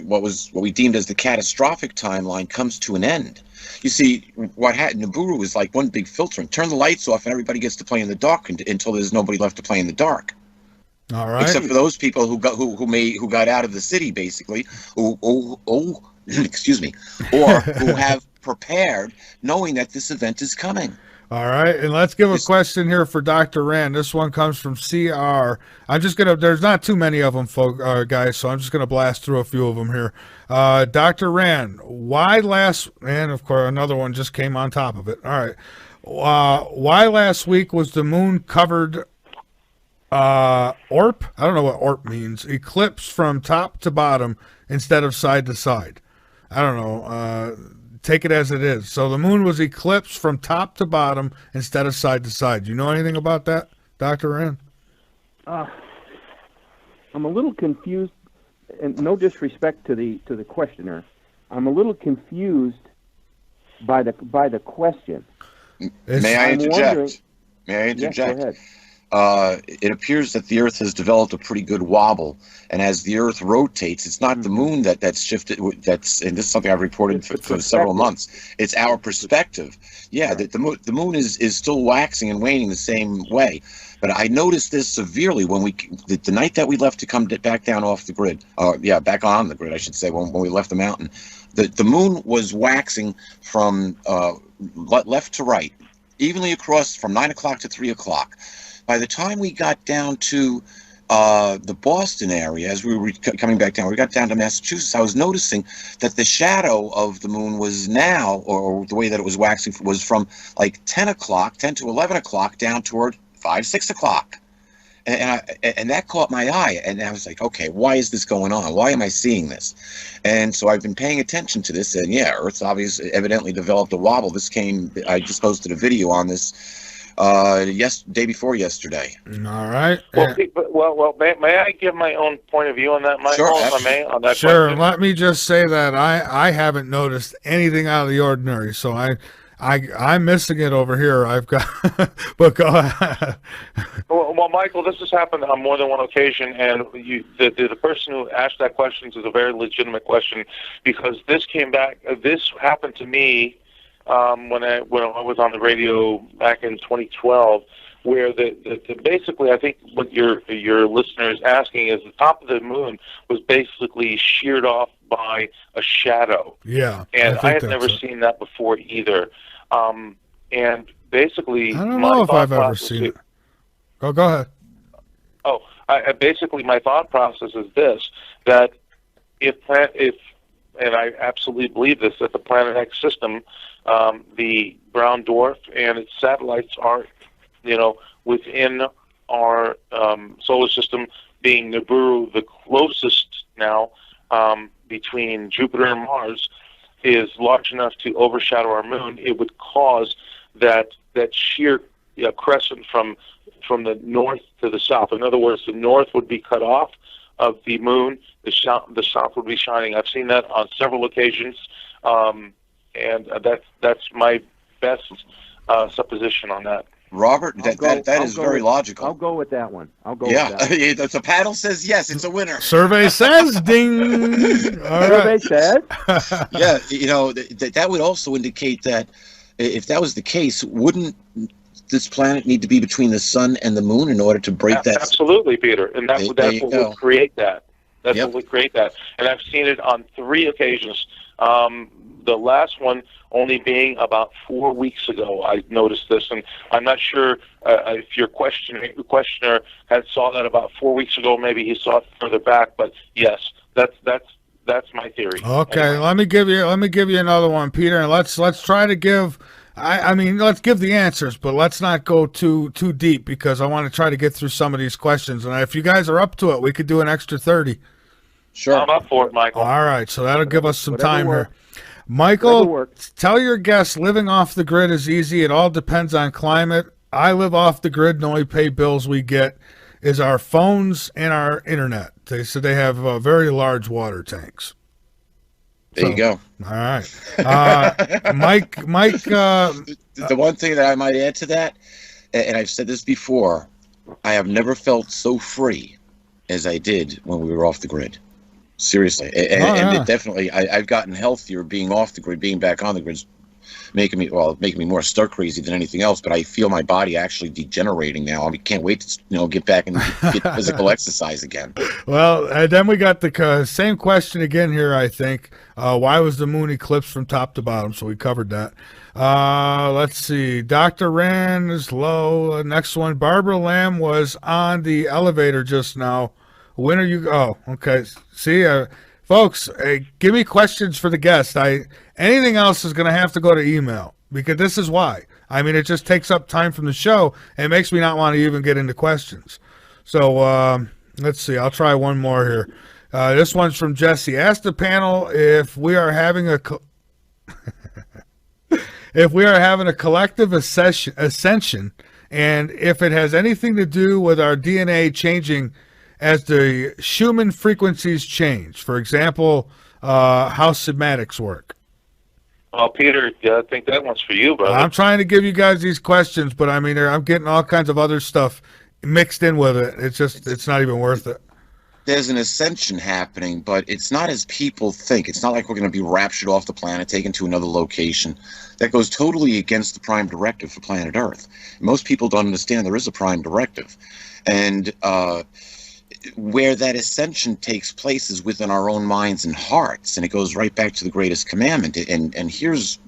Speaker 1: what we deemed as the catastrophic timeline comes to an end. You see, what happened, Nibiru is like one big filter, and turn the lights off and everybody gets to play in the dark until there's nobody left to play in the dark.
Speaker 3: All right.
Speaker 1: Except for those people who got out of the city, basically, excuse me, or who have prepared, knowing that this event is coming.
Speaker 3: All right, and let's give a question here for Dr. Rand. This one comes from CR. I'm just gonna. There's not too many of them, guys, so I'm just gonna blast through a few of them here. Dr. Rand, why last? And of course, another one just came on top of it. All right, why last week was the moon covered? Orp? I don't know what orp means. Eclipse from top to bottom instead of side to side. I don't know. Take it as it is. So the moon was eclipsed from top to bottom instead of side to side. Do you know anything about that, Dr. Rand?
Speaker 4: I'm a little confused, and no disrespect to the questioner. I'm a little confused by the question.
Speaker 1: May I interject?
Speaker 4: Yes, go ahead.
Speaker 1: It appears that the Earth has developed a pretty good wobble, and as the Earth rotates, it's not the moon that's shifted. And this is something I've reported for several months. It's our perspective. Yeah, the moon is still waxing and waning the same way. But I noticed this severely when the night that we left to come back down off the grid. Back on the grid, I should say, when we left the mountain. The moon was waxing from left to right, evenly across from 9 o'clock to 3 o'clock. By the time we got down to the Boston area, as we were coming back down, we got down to Massachusetts, I was noticing that the shadow of the moon was now, or the way that it was waxing, was from like 10 to 11 o'clock down toward 5, 6 o'clock. And that caught my eye. And I was like, okay, why is this going on? Why am I seeing this? And so I've been paying attention to this. And yeah, Earth's evidently developed a wobble. I just posted a video on this day before yesterday.
Speaker 3: All right.
Speaker 2: Well, may I give my own point of view on that, Michael?
Speaker 1: Sure,
Speaker 2: if I may, on that
Speaker 3: Sure.
Speaker 2: question?
Speaker 3: Let me just say that I haven't noticed anything out of the ordinary, so I'm missing it over here. I've got, but go ahead.
Speaker 2: Well, Michael, this has happened on more than one occasion, and the person who asked that question is a very legitimate question, because this happened to me when I was on the radio back in 2012, where basically, I think what your listener is asking is the top of the moon was basically sheared off by a shadow.
Speaker 3: Yeah,
Speaker 2: and I had never seen that before either. And basically,
Speaker 3: I don't know if I've ever seen it. Go ahead.
Speaker 2: Oh, basically, my thought process is this: that and I absolutely believe this, that the Planet X system, the brown dwarf and its satellites are, within our solar system, being Nibiru, the closest now between Jupiter and Mars, is large enough to overshadow our moon. It would cause that sheer crescent from the north to the south. In other words, the north would be cut off of the moon, the south would be shining. I've seen that on several occasions, and that's my best supposition on that.
Speaker 1: Robert, that is very logical.
Speaker 4: I'll go with that one. With that.
Speaker 1: Yeah, the panel says yes, it's a winner.
Speaker 3: Survey says ding.
Speaker 4: Survey says.
Speaker 1: Yeah, that would also indicate that if that was the case, wouldn't this planet need to be between the sun and the moon in order to break that?
Speaker 2: Absolutely, Peter, and that's what would create that. That's what would create that. And I've seen it on 3 occasions. The last one only being about 4 weeks ago. I noticed this, and I'm not sure if your questioner had saw that about 4 weeks ago. Maybe he saw it further back, but yes, that's my theory.
Speaker 3: Okay,
Speaker 2: anyway.
Speaker 3: let me give you another one, Peter, and let's try to give. I mean, let's give the answers, but let's not go too deep, because I want to try to get through some of these questions. And if you guys are up to it, we could do an extra 30.
Speaker 1: Sure.
Speaker 2: I'm up for it, Michael.
Speaker 3: All right, so that'll give us some time
Speaker 4: works.
Speaker 3: here. Michael, tell your guests living off the grid is easy. It all depends on climate. I live off the grid, and the only pay bills we get is our phones and our internet. They said they have very large water tanks.
Speaker 1: There you go.
Speaker 3: All right. Mike.
Speaker 1: The one thing that I might add to that, and I've said this before, I have never felt so free as I did when we were off the grid. Seriously. And it definitely, I've gotten healthier being off the grid, being back on the grid. making me more stark crazy than anything else. But I feel my body actually degenerating now. I can't wait to get back and get physical exercise again.
Speaker 3: Well, and then we got the same question again here, I think. Why was the moon eclipsed from top to bottom? So we covered that. Let's see. Dr. Rand is low. Next one. Barbara Lamb was on the elevator just now. When are you? Oh, okay. See, folks, give me questions for the guest. Anything else is going to have to go to email, because this is why. I mean, it just takes up time from the show and it makes me not want to even get into questions. So let's see. I'll try one more here. This one's from Jesse. Ask the panel if we are having a collective ascension, and if it has anything to do with our DNA changing as the Schumann frequencies change. For example, how cymatics work.
Speaker 2: Well, Peter, I think that one's for you, brother.
Speaker 3: I'm trying to give you guys these questions, but I mean, I'm getting all kinds of other stuff mixed in with it. It's not even worth it.
Speaker 1: There's an ascension happening, but it's not as people think. It's not like we're going to be raptured off the planet, taken to another location. That goes totally against the prime directive for planet Earth. Most people don't understand there is a prime directive. And where that ascension takes place is within our own minds and hearts, and it goes right back to the greatest commandment. And here's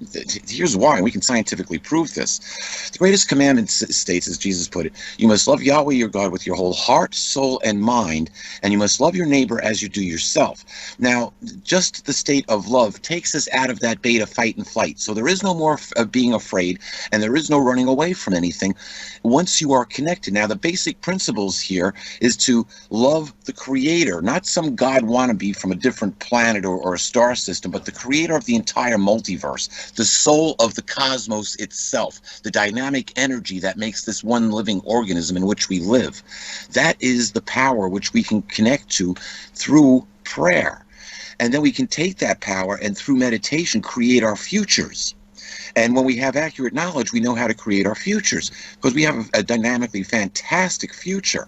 Speaker 1: why. We can scientifically prove this. The greatest commandment states, as Jesus put it, you must love Yahweh your God with your whole heart, soul, and mind, and you must love your neighbor as you do yourself. Now, just the state of love takes us out of that beta fight and flight. So there is no more being afraid, and there is no running away from anything once you are connected. Now, the basic principles here is to love the creator, not some god wannabe from a different planet or a star system, but the creator of the entire multiverse, the soul of the cosmos itself, the dynamic energy that makes this one living organism in which we live. That is the power which we can connect to through prayer. And then we can take that power and through meditation create our futures. And when we have accurate knowledge, we know how to create our futures, because we have a dynamically fantastic future.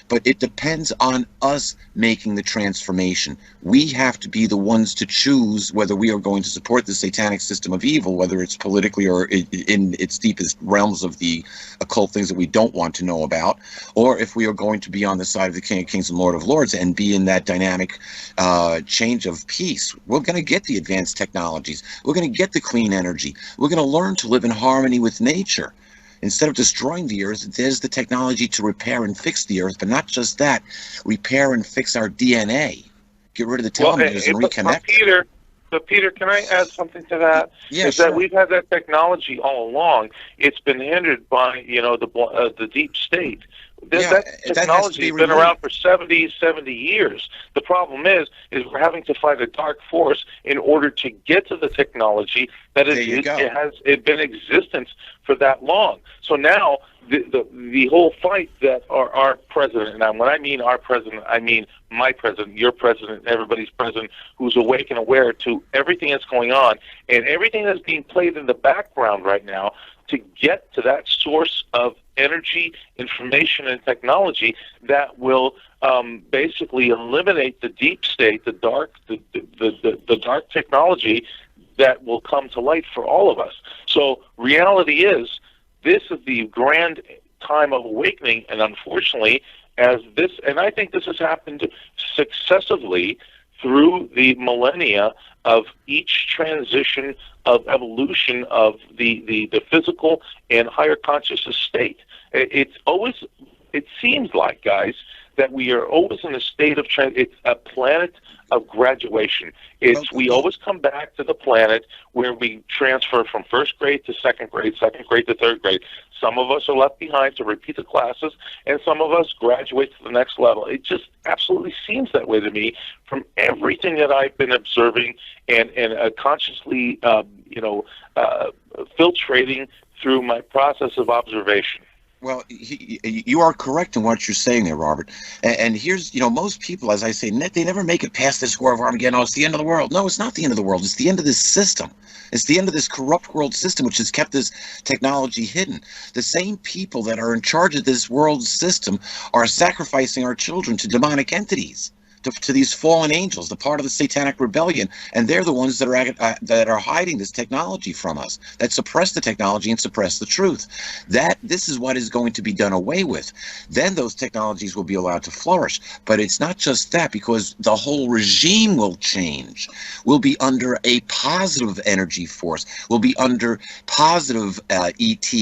Speaker 1: But it depends on us making the transformation. We have to be the ones to choose whether we are going to support the satanic system of evil, whether it's politically or in its deepest realms of the occult things that we don't want to know about, or if we are going to be on the side of the King of Kings and Lord of Lords and be in that dynamic change of peace. We're going to get the advanced technologies. We're going to get the clean energy. We're going to learn to live in harmony with nature. Instead of destroying the earth, there's the technology to repair and fix the earth, but not just that, repair and fix our DNA. Get rid of the telomeres and reconnect.
Speaker 2: But Peter, can I add something to that?
Speaker 1: Yeah,
Speaker 2: is
Speaker 1: sure.
Speaker 2: that we've had that technology all along. It's been hindered by the deep state. That technology has been around for 70 years. The problem is we're having to fight a dark force in order to get to the technology that it has been in existence for that long. So now the whole fight that our president, and when I mean our president, I mean my president, your president, everybody's president, who's awake and aware to everything that's going on and everything that's being played in the background right now to get to that source of energy, information, and technology that will basically eliminate the deep state, the dark technology that will come to light for all of us. So reality is, this is the grand time of awakening, and unfortunately, and I think this has happened successively through the millennia of each transition of evolution of the physical and higher consciousness state. It seems like, guys, that we are always in a state of it's a planet of graduation. We always come back to the planet where we transfer from first grade to second grade to third grade. Some of us are left behind to repeat the classes, and some of us graduate to the next level. It just absolutely seems that way to me from everything that I've been observing and consciously, filtrating through my process of observation.
Speaker 1: Well, you are correct in what you're saying there, Robert. And here's, most people, as I say, they never make it past this war of Armageddon. Oh, it's the end of the world. No, it's not the end of the world. It's the end of this system. It's the end of this corrupt world system, which has kept this technology hidden. The same people that are in charge of this world system are sacrificing our children to demonic entities, to these fallen angels, the part of the satanic rebellion, and they're the ones that are hiding this technology from us, that suppress the technology and suppress the truth. This is what is going to be done away with. Then those technologies will be allowed to flourish. But it's not just that, because the whole regime will change. We'll be under a positive energy force. We'll be under positive ET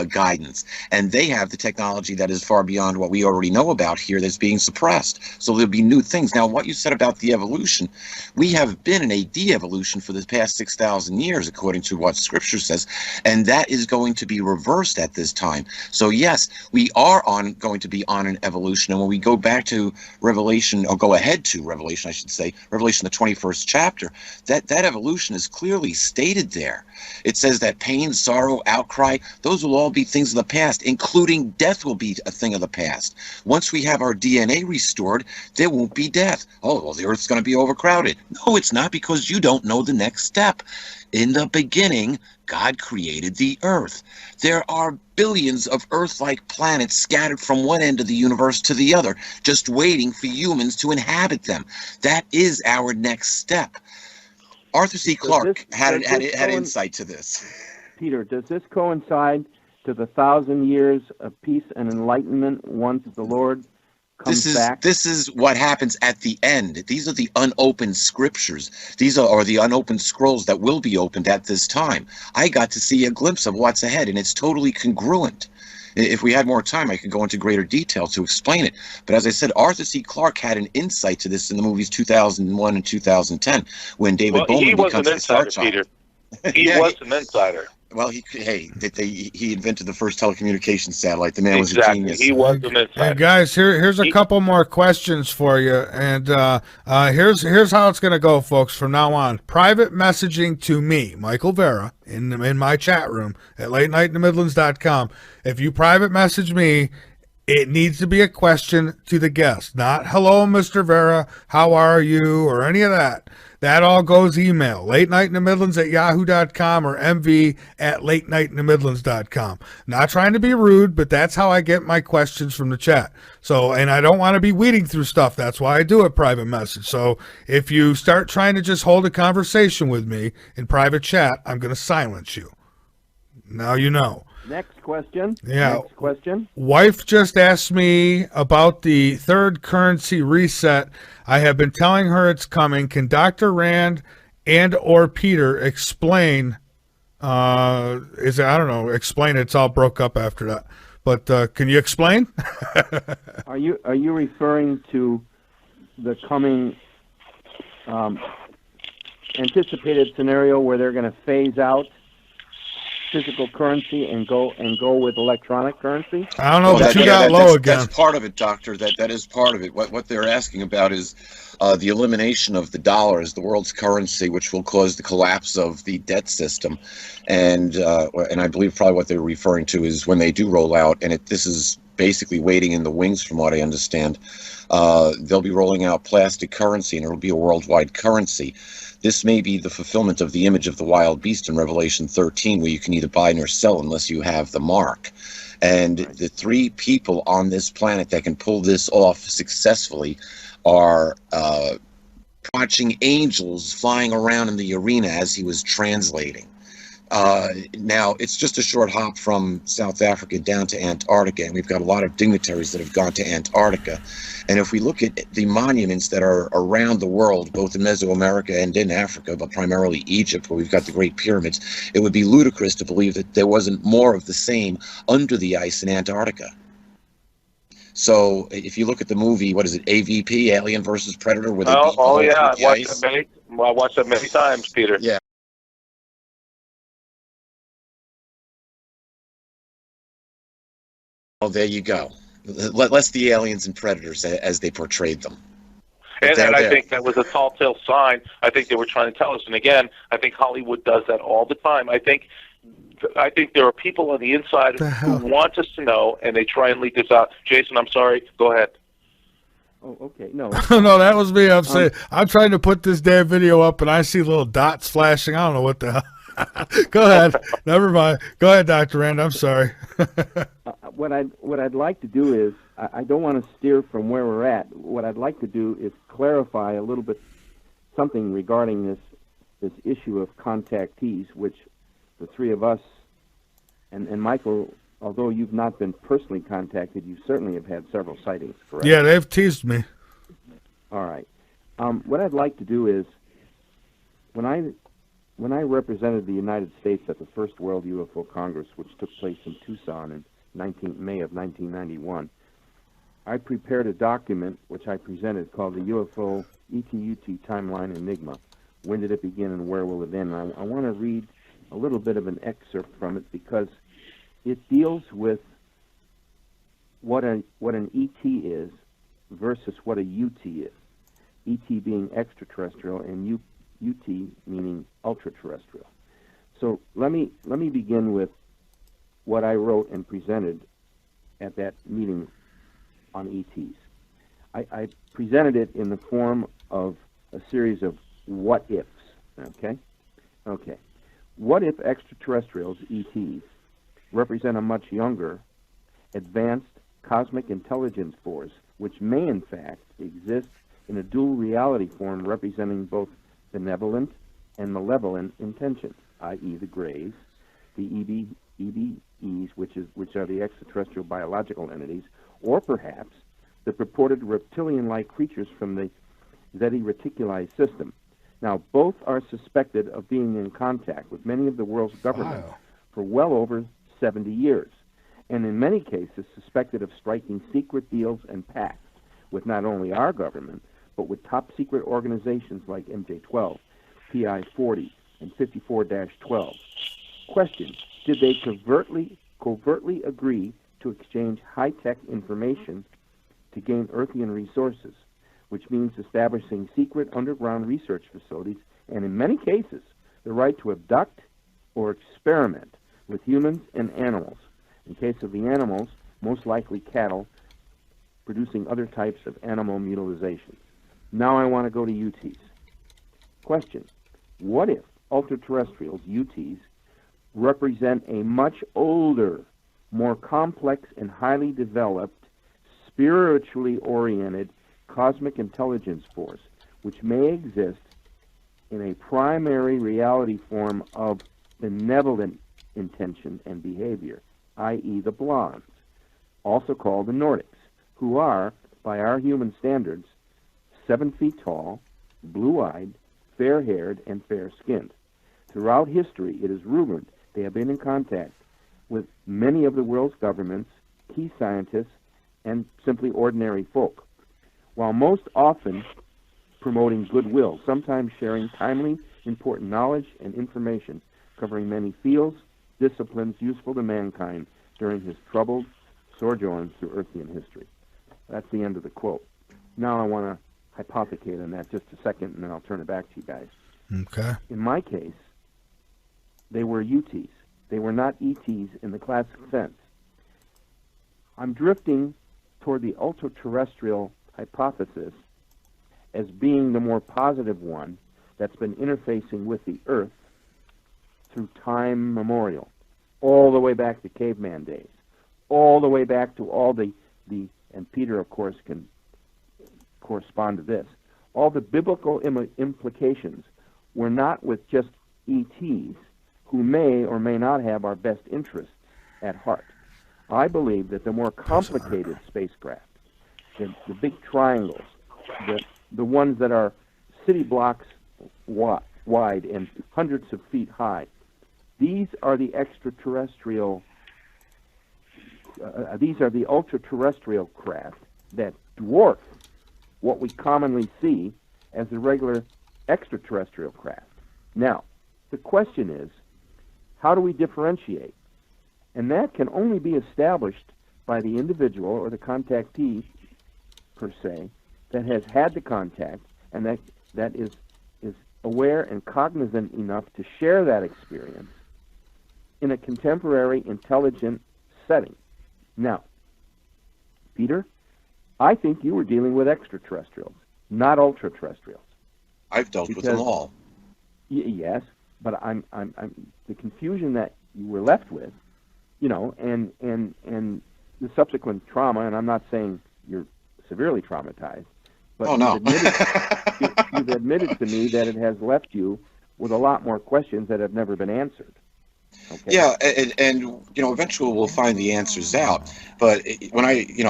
Speaker 1: guidance, and they have the technology that is far beyond what we already know about here that's being suppressed. So there'll be new things. Now, what you said about the evolution, we have been in a de-evolution for the past 6,000 years, according to what Scripture says, and that is going to be reversed at this time. So yes, we are going to be on an evolution, and when we go back to Revelation, or go ahead to Revelation, I should say, Revelation, the 21st chapter, that evolution is clearly stated there. It says that pain, sorrow, outcry, those will all be things of the past, including death will be a thing of the past. Once we have our DNA restored, there won't be death. Oh, well, the earth's going to be overcrowded. No, it's not, because you don't know the next step. In the beginning, God created the earth. There are billions of Earth-like planets scattered from one end of the universe to the other, just waiting for humans to inhabit them. That is our next step. Arthur C. Clarke had insight to this.
Speaker 4: Peter, does this coincide to the 1,000 years of peace and enlightenment once the Lord comes back?
Speaker 1: This is what happens at the end. These are the unopened scriptures. These are the unopened scrolls that will be opened at this time. I got to see a glimpse of what's ahead, and it's totally congruent. If we had more time, I could go into greater detail to explain it. But as I said, Arthur C. Clarke had an insight to this in the movies 2001 and 2010, when David Bowman becomes the Star Child.
Speaker 2: He was an insider.
Speaker 1: Well, he invented the first telecommunications satellite. The man was a genius.
Speaker 2: He was an insider.
Speaker 3: Hey guys, here's a couple more questions for you, and here's how it's going to go, folks. From now on, private messaging to me, Michael Vera, in my chat room at LateNightInTheMidlands.com. If you private message me, it needs to be a question to the guest, not "Hello, Mr. Vera, how are you?" or any of that. That all goes email, LateNightInTheMidlands@yahoo.com or MV@LateNightInTheMidlands.com. Not trying to be rude, but that's how I get my questions from the chat. So, and I don't want to be weeding through stuff. That's why I do a private message. So if you start trying to just hold a conversation with me in private chat, I'm going to silence you. Now you know.
Speaker 4: Next question.
Speaker 3: Yeah.
Speaker 4: Next question.
Speaker 3: Wife just asked me about the third currency reset. I have been telling her it's coming. Can Dr. Rand and or Peter explain? I don't know. Explain. It's all broke up after that. But can you explain?
Speaker 4: Are you referring to the coming anticipated scenario where they're going to phase out physical currency and go with electronic currency?
Speaker 3: I don't know, but you got low again.
Speaker 1: That's part of it, Doctor. That is part of it. What they're asking about is the elimination of the dollar as the world's currency, which will cause the collapse of the debt system. And I believe probably what they're referring to is when they do roll out, and this is basically waiting in the wings from what I understand, they'll be rolling out plastic currency, and it'll be a worldwide currency. This may be the fulfillment of the image of the wild beast in Revelation 13, where you can neither buy nor sell unless you have the mark. And the three people on this planet that can pull this off successfully are watching angels flying around in the arena as he was translating. Now, it's just a short hop from South Africa down to Antarctica, and we've got a lot of dignitaries that have gone to Antarctica. And if we look at the monuments that are around the world, both in Mesoamerica and in Africa, but primarily Egypt, where we've got the Great Pyramids, it would be ludicrous to believe that there wasn't more of the same under the ice in Antarctica. So if you look at the movie, what is it, AVP, Alien versus Predator? Where
Speaker 2: I watched that many times, Peter.
Speaker 1: Yeah. Oh, there you go. Less the aliens and predators as they portrayed them.
Speaker 2: And I think that was a tall tale sign. I think they were trying to tell us. And again, I think Hollywood does that all the time. I think there are people on the inside who want us to know, and they try and leak this out. Jason, I'm sorry. Go ahead.
Speaker 4: Oh, okay. No.
Speaker 3: No, that was me. I'm saying I'm trying to put this damn video up, and I see little dots flashing. I don't know what the hell. Go ahead. Never mind. Go ahead, Dr. Rand. I'm sorry.
Speaker 4: What I'd like to do is I don't want to steer from where we're at. What I'd like to do is clarify a little bit something regarding this issue of contactees, which the three of us and Michael, although you've not been personally contacted, you certainly have had several sightings, correct?
Speaker 3: Yeah, they've teased me.
Speaker 4: All right. What I'd like to do is when I represented the United States at the first World UFO Congress, which took place in Tucson in May of 1991, I prepared a document which I presented called the UFO ETUT Timeline Enigma. When did it begin and where will it end? I want to read a little bit of an excerpt from it because it deals with what an ET is versus what a UT is. ET being extraterrestrial and UT meaning ultra-terrestrial. So let me begin with what I wrote and presented at that meeting on ETs. I presented it in the form of a series of what-ifs, okay? Okay. What if extraterrestrials, ETs, represent a much younger, advanced cosmic intelligence force which may in fact exist in a dual reality form representing both benevolent and malevolent intentions, i.e. the Greys, the EBEs, which are the extraterrestrial biological entities, or perhaps the purported reptilian-like creatures from the Zeti Reticuli system. Now, both are suspected of being in contact with many of the world's governments for well over 70 years, and in many cases suspected of striking secret deals and pacts with not only our government, but with top-secret organizations like MJ-12, PI-40, and 54-12. Question, did they covertly agree to exchange high-tech information to gain Earthian resources, which means establishing secret underground research facilities, and in many cases, the right to abduct or experiment with humans and animals? In case of the animals, most likely cattle, producing other types of animal mutilization. Now I want to go to UTs. Question, what if ultra-terrestrials, UTs, represent a much older, more complex and highly developed, spiritually oriented cosmic intelligence force, which may exist in a primary reality form of benevolent intention and behavior, i.e. the blondes, also called the Nordics, who are, by our human standards, 7 feet tall, blue-eyed, fair-haired, and fair-skinned. Throughout history, it is rumored they have been in contact with many of the world's governments, key scientists, and simply ordinary folk, while most often promoting goodwill, sometimes sharing timely, important knowledge and information covering many fields, disciplines useful to mankind during his troubled sojourn through Earthian history. That's the end of the quote. Now I want to hypothecate on that just a second, and then I'll turn it back to you guys.
Speaker 3: Okay.
Speaker 4: In my case, they were UTs. They were not ETs in the classic sense. I'm drifting toward the ultra-terrestrial hypothesis as being the more positive one that's been interfacing with the Earth through time memorial, all the way back to caveman days, all the way back to all the and Peter, of course, can correspond to this, all the biblical implications were not with just ETs who may or may not have our best interests at heart. I believe that the more complicated spacecraft, the big triangles, the ones that are city blocks wide and hundreds of feet high, these are the extraterrestrial, these are the ultra-terrestrial craft that dwarf what we commonly see as the regular extraterrestrial craft. Now, the question is, how do we differentiate? And that can only be established by the individual or the contactee, per se, that has had the contact and that is aware and cognizant enough to share that experience in a contemporary, intelligent setting. Now, Peter, I think you were dealing with extraterrestrials, not ultra-terrestrials.
Speaker 1: I've dealt with them all.
Speaker 4: Yes, but I'm the confusion that you were left with, you know, and the subsequent trauma. And I'm not saying you're severely traumatized, but
Speaker 1: Oh no.
Speaker 4: you've admitted to me that it has left you with a lot more questions that have never been answered. Okay.
Speaker 1: Yeah, and you know, eventually we'll find the answers out. But when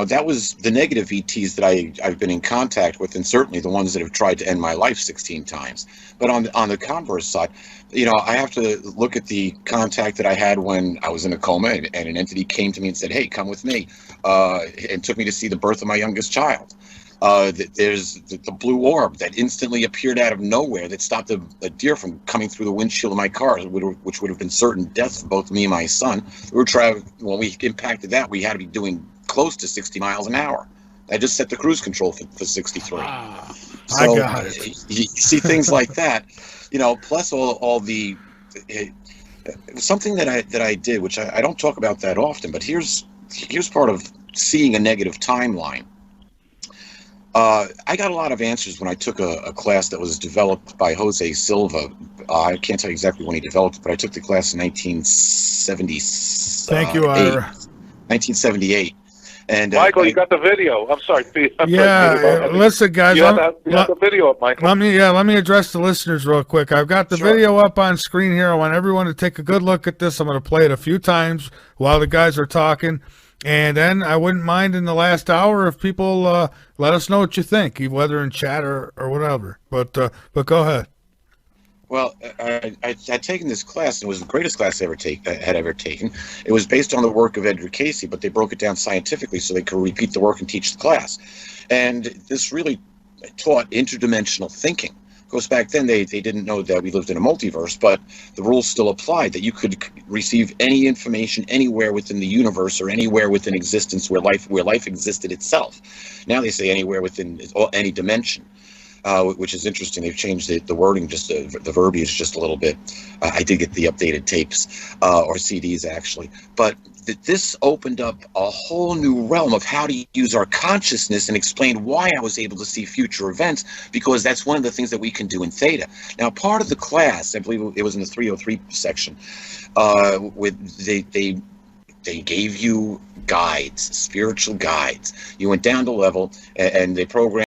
Speaker 1: that was the negative ETs that I've been in contact with, and certainly the ones that have tried to end my life 16 times. But on the converse side, you know, I have to look at the contact that I had when I was in a coma, and an entity came to me and said, "Hey, come with me," and took me to see the birth of my youngest child. There's the blue orb that instantly appeared out of nowhere that stopped a deer from coming through the windshield of my car, which would have been certain death for both me and my son. When we impacted that, we had to be doing close to 60 miles an hour. I just set the cruise control for 63.
Speaker 3: I got it.
Speaker 1: You see things like that, you know, plus all the something that I did, which I don't talk about that often, but here's part of seeing a negative timeline. I got a lot of answers when I took a class that was developed by Jose Silva. I can't tell you exactly when he developed it, but I took the class in 1970.
Speaker 3: Thank you, Ira.
Speaker 1: 1978. And
Speaker 2: Michael, you got the video. I'm sorry.
Speaker 3: Listen, guys.
Speaker 2: You have the video up, Michael.
Speaker 3: Let me address the listeners real quick. I've got the video up on screen here. I want everyone to take a good look at this. I'm going to play it a few times while the guys are talking. And then I wouldn't mind in the last hour if people let us know what you think, whether in chat or whatever. But go ahead.
Speaker 1: Well, I'd taken this class, and it was the greatest class I had ever taken. It was based on the work of Edgar Cayce, but they broke it down scientifically so they could repeat the work and teach the class. And this really taught interdimensional thinking. Of course, back then they didn't know that we lived in a multiverse, but the rules still applied, that you could receive any information anywhere within the universe or anywhere within existence where life existed itself. Now they say anywhere within any dimension. Which is interesting. They've changed the wording, just the verbiage just a little bit. I did get the updated tapes or CDs actually, but this opened up a whole new realm of how to use our consciousness and explain why I was able to see future events, because that's one of the things that we can do in Theta. Now, part of the class, I believe it was in the 303 section, they gave you guides, spiritual guides. You went down to level, and they programmed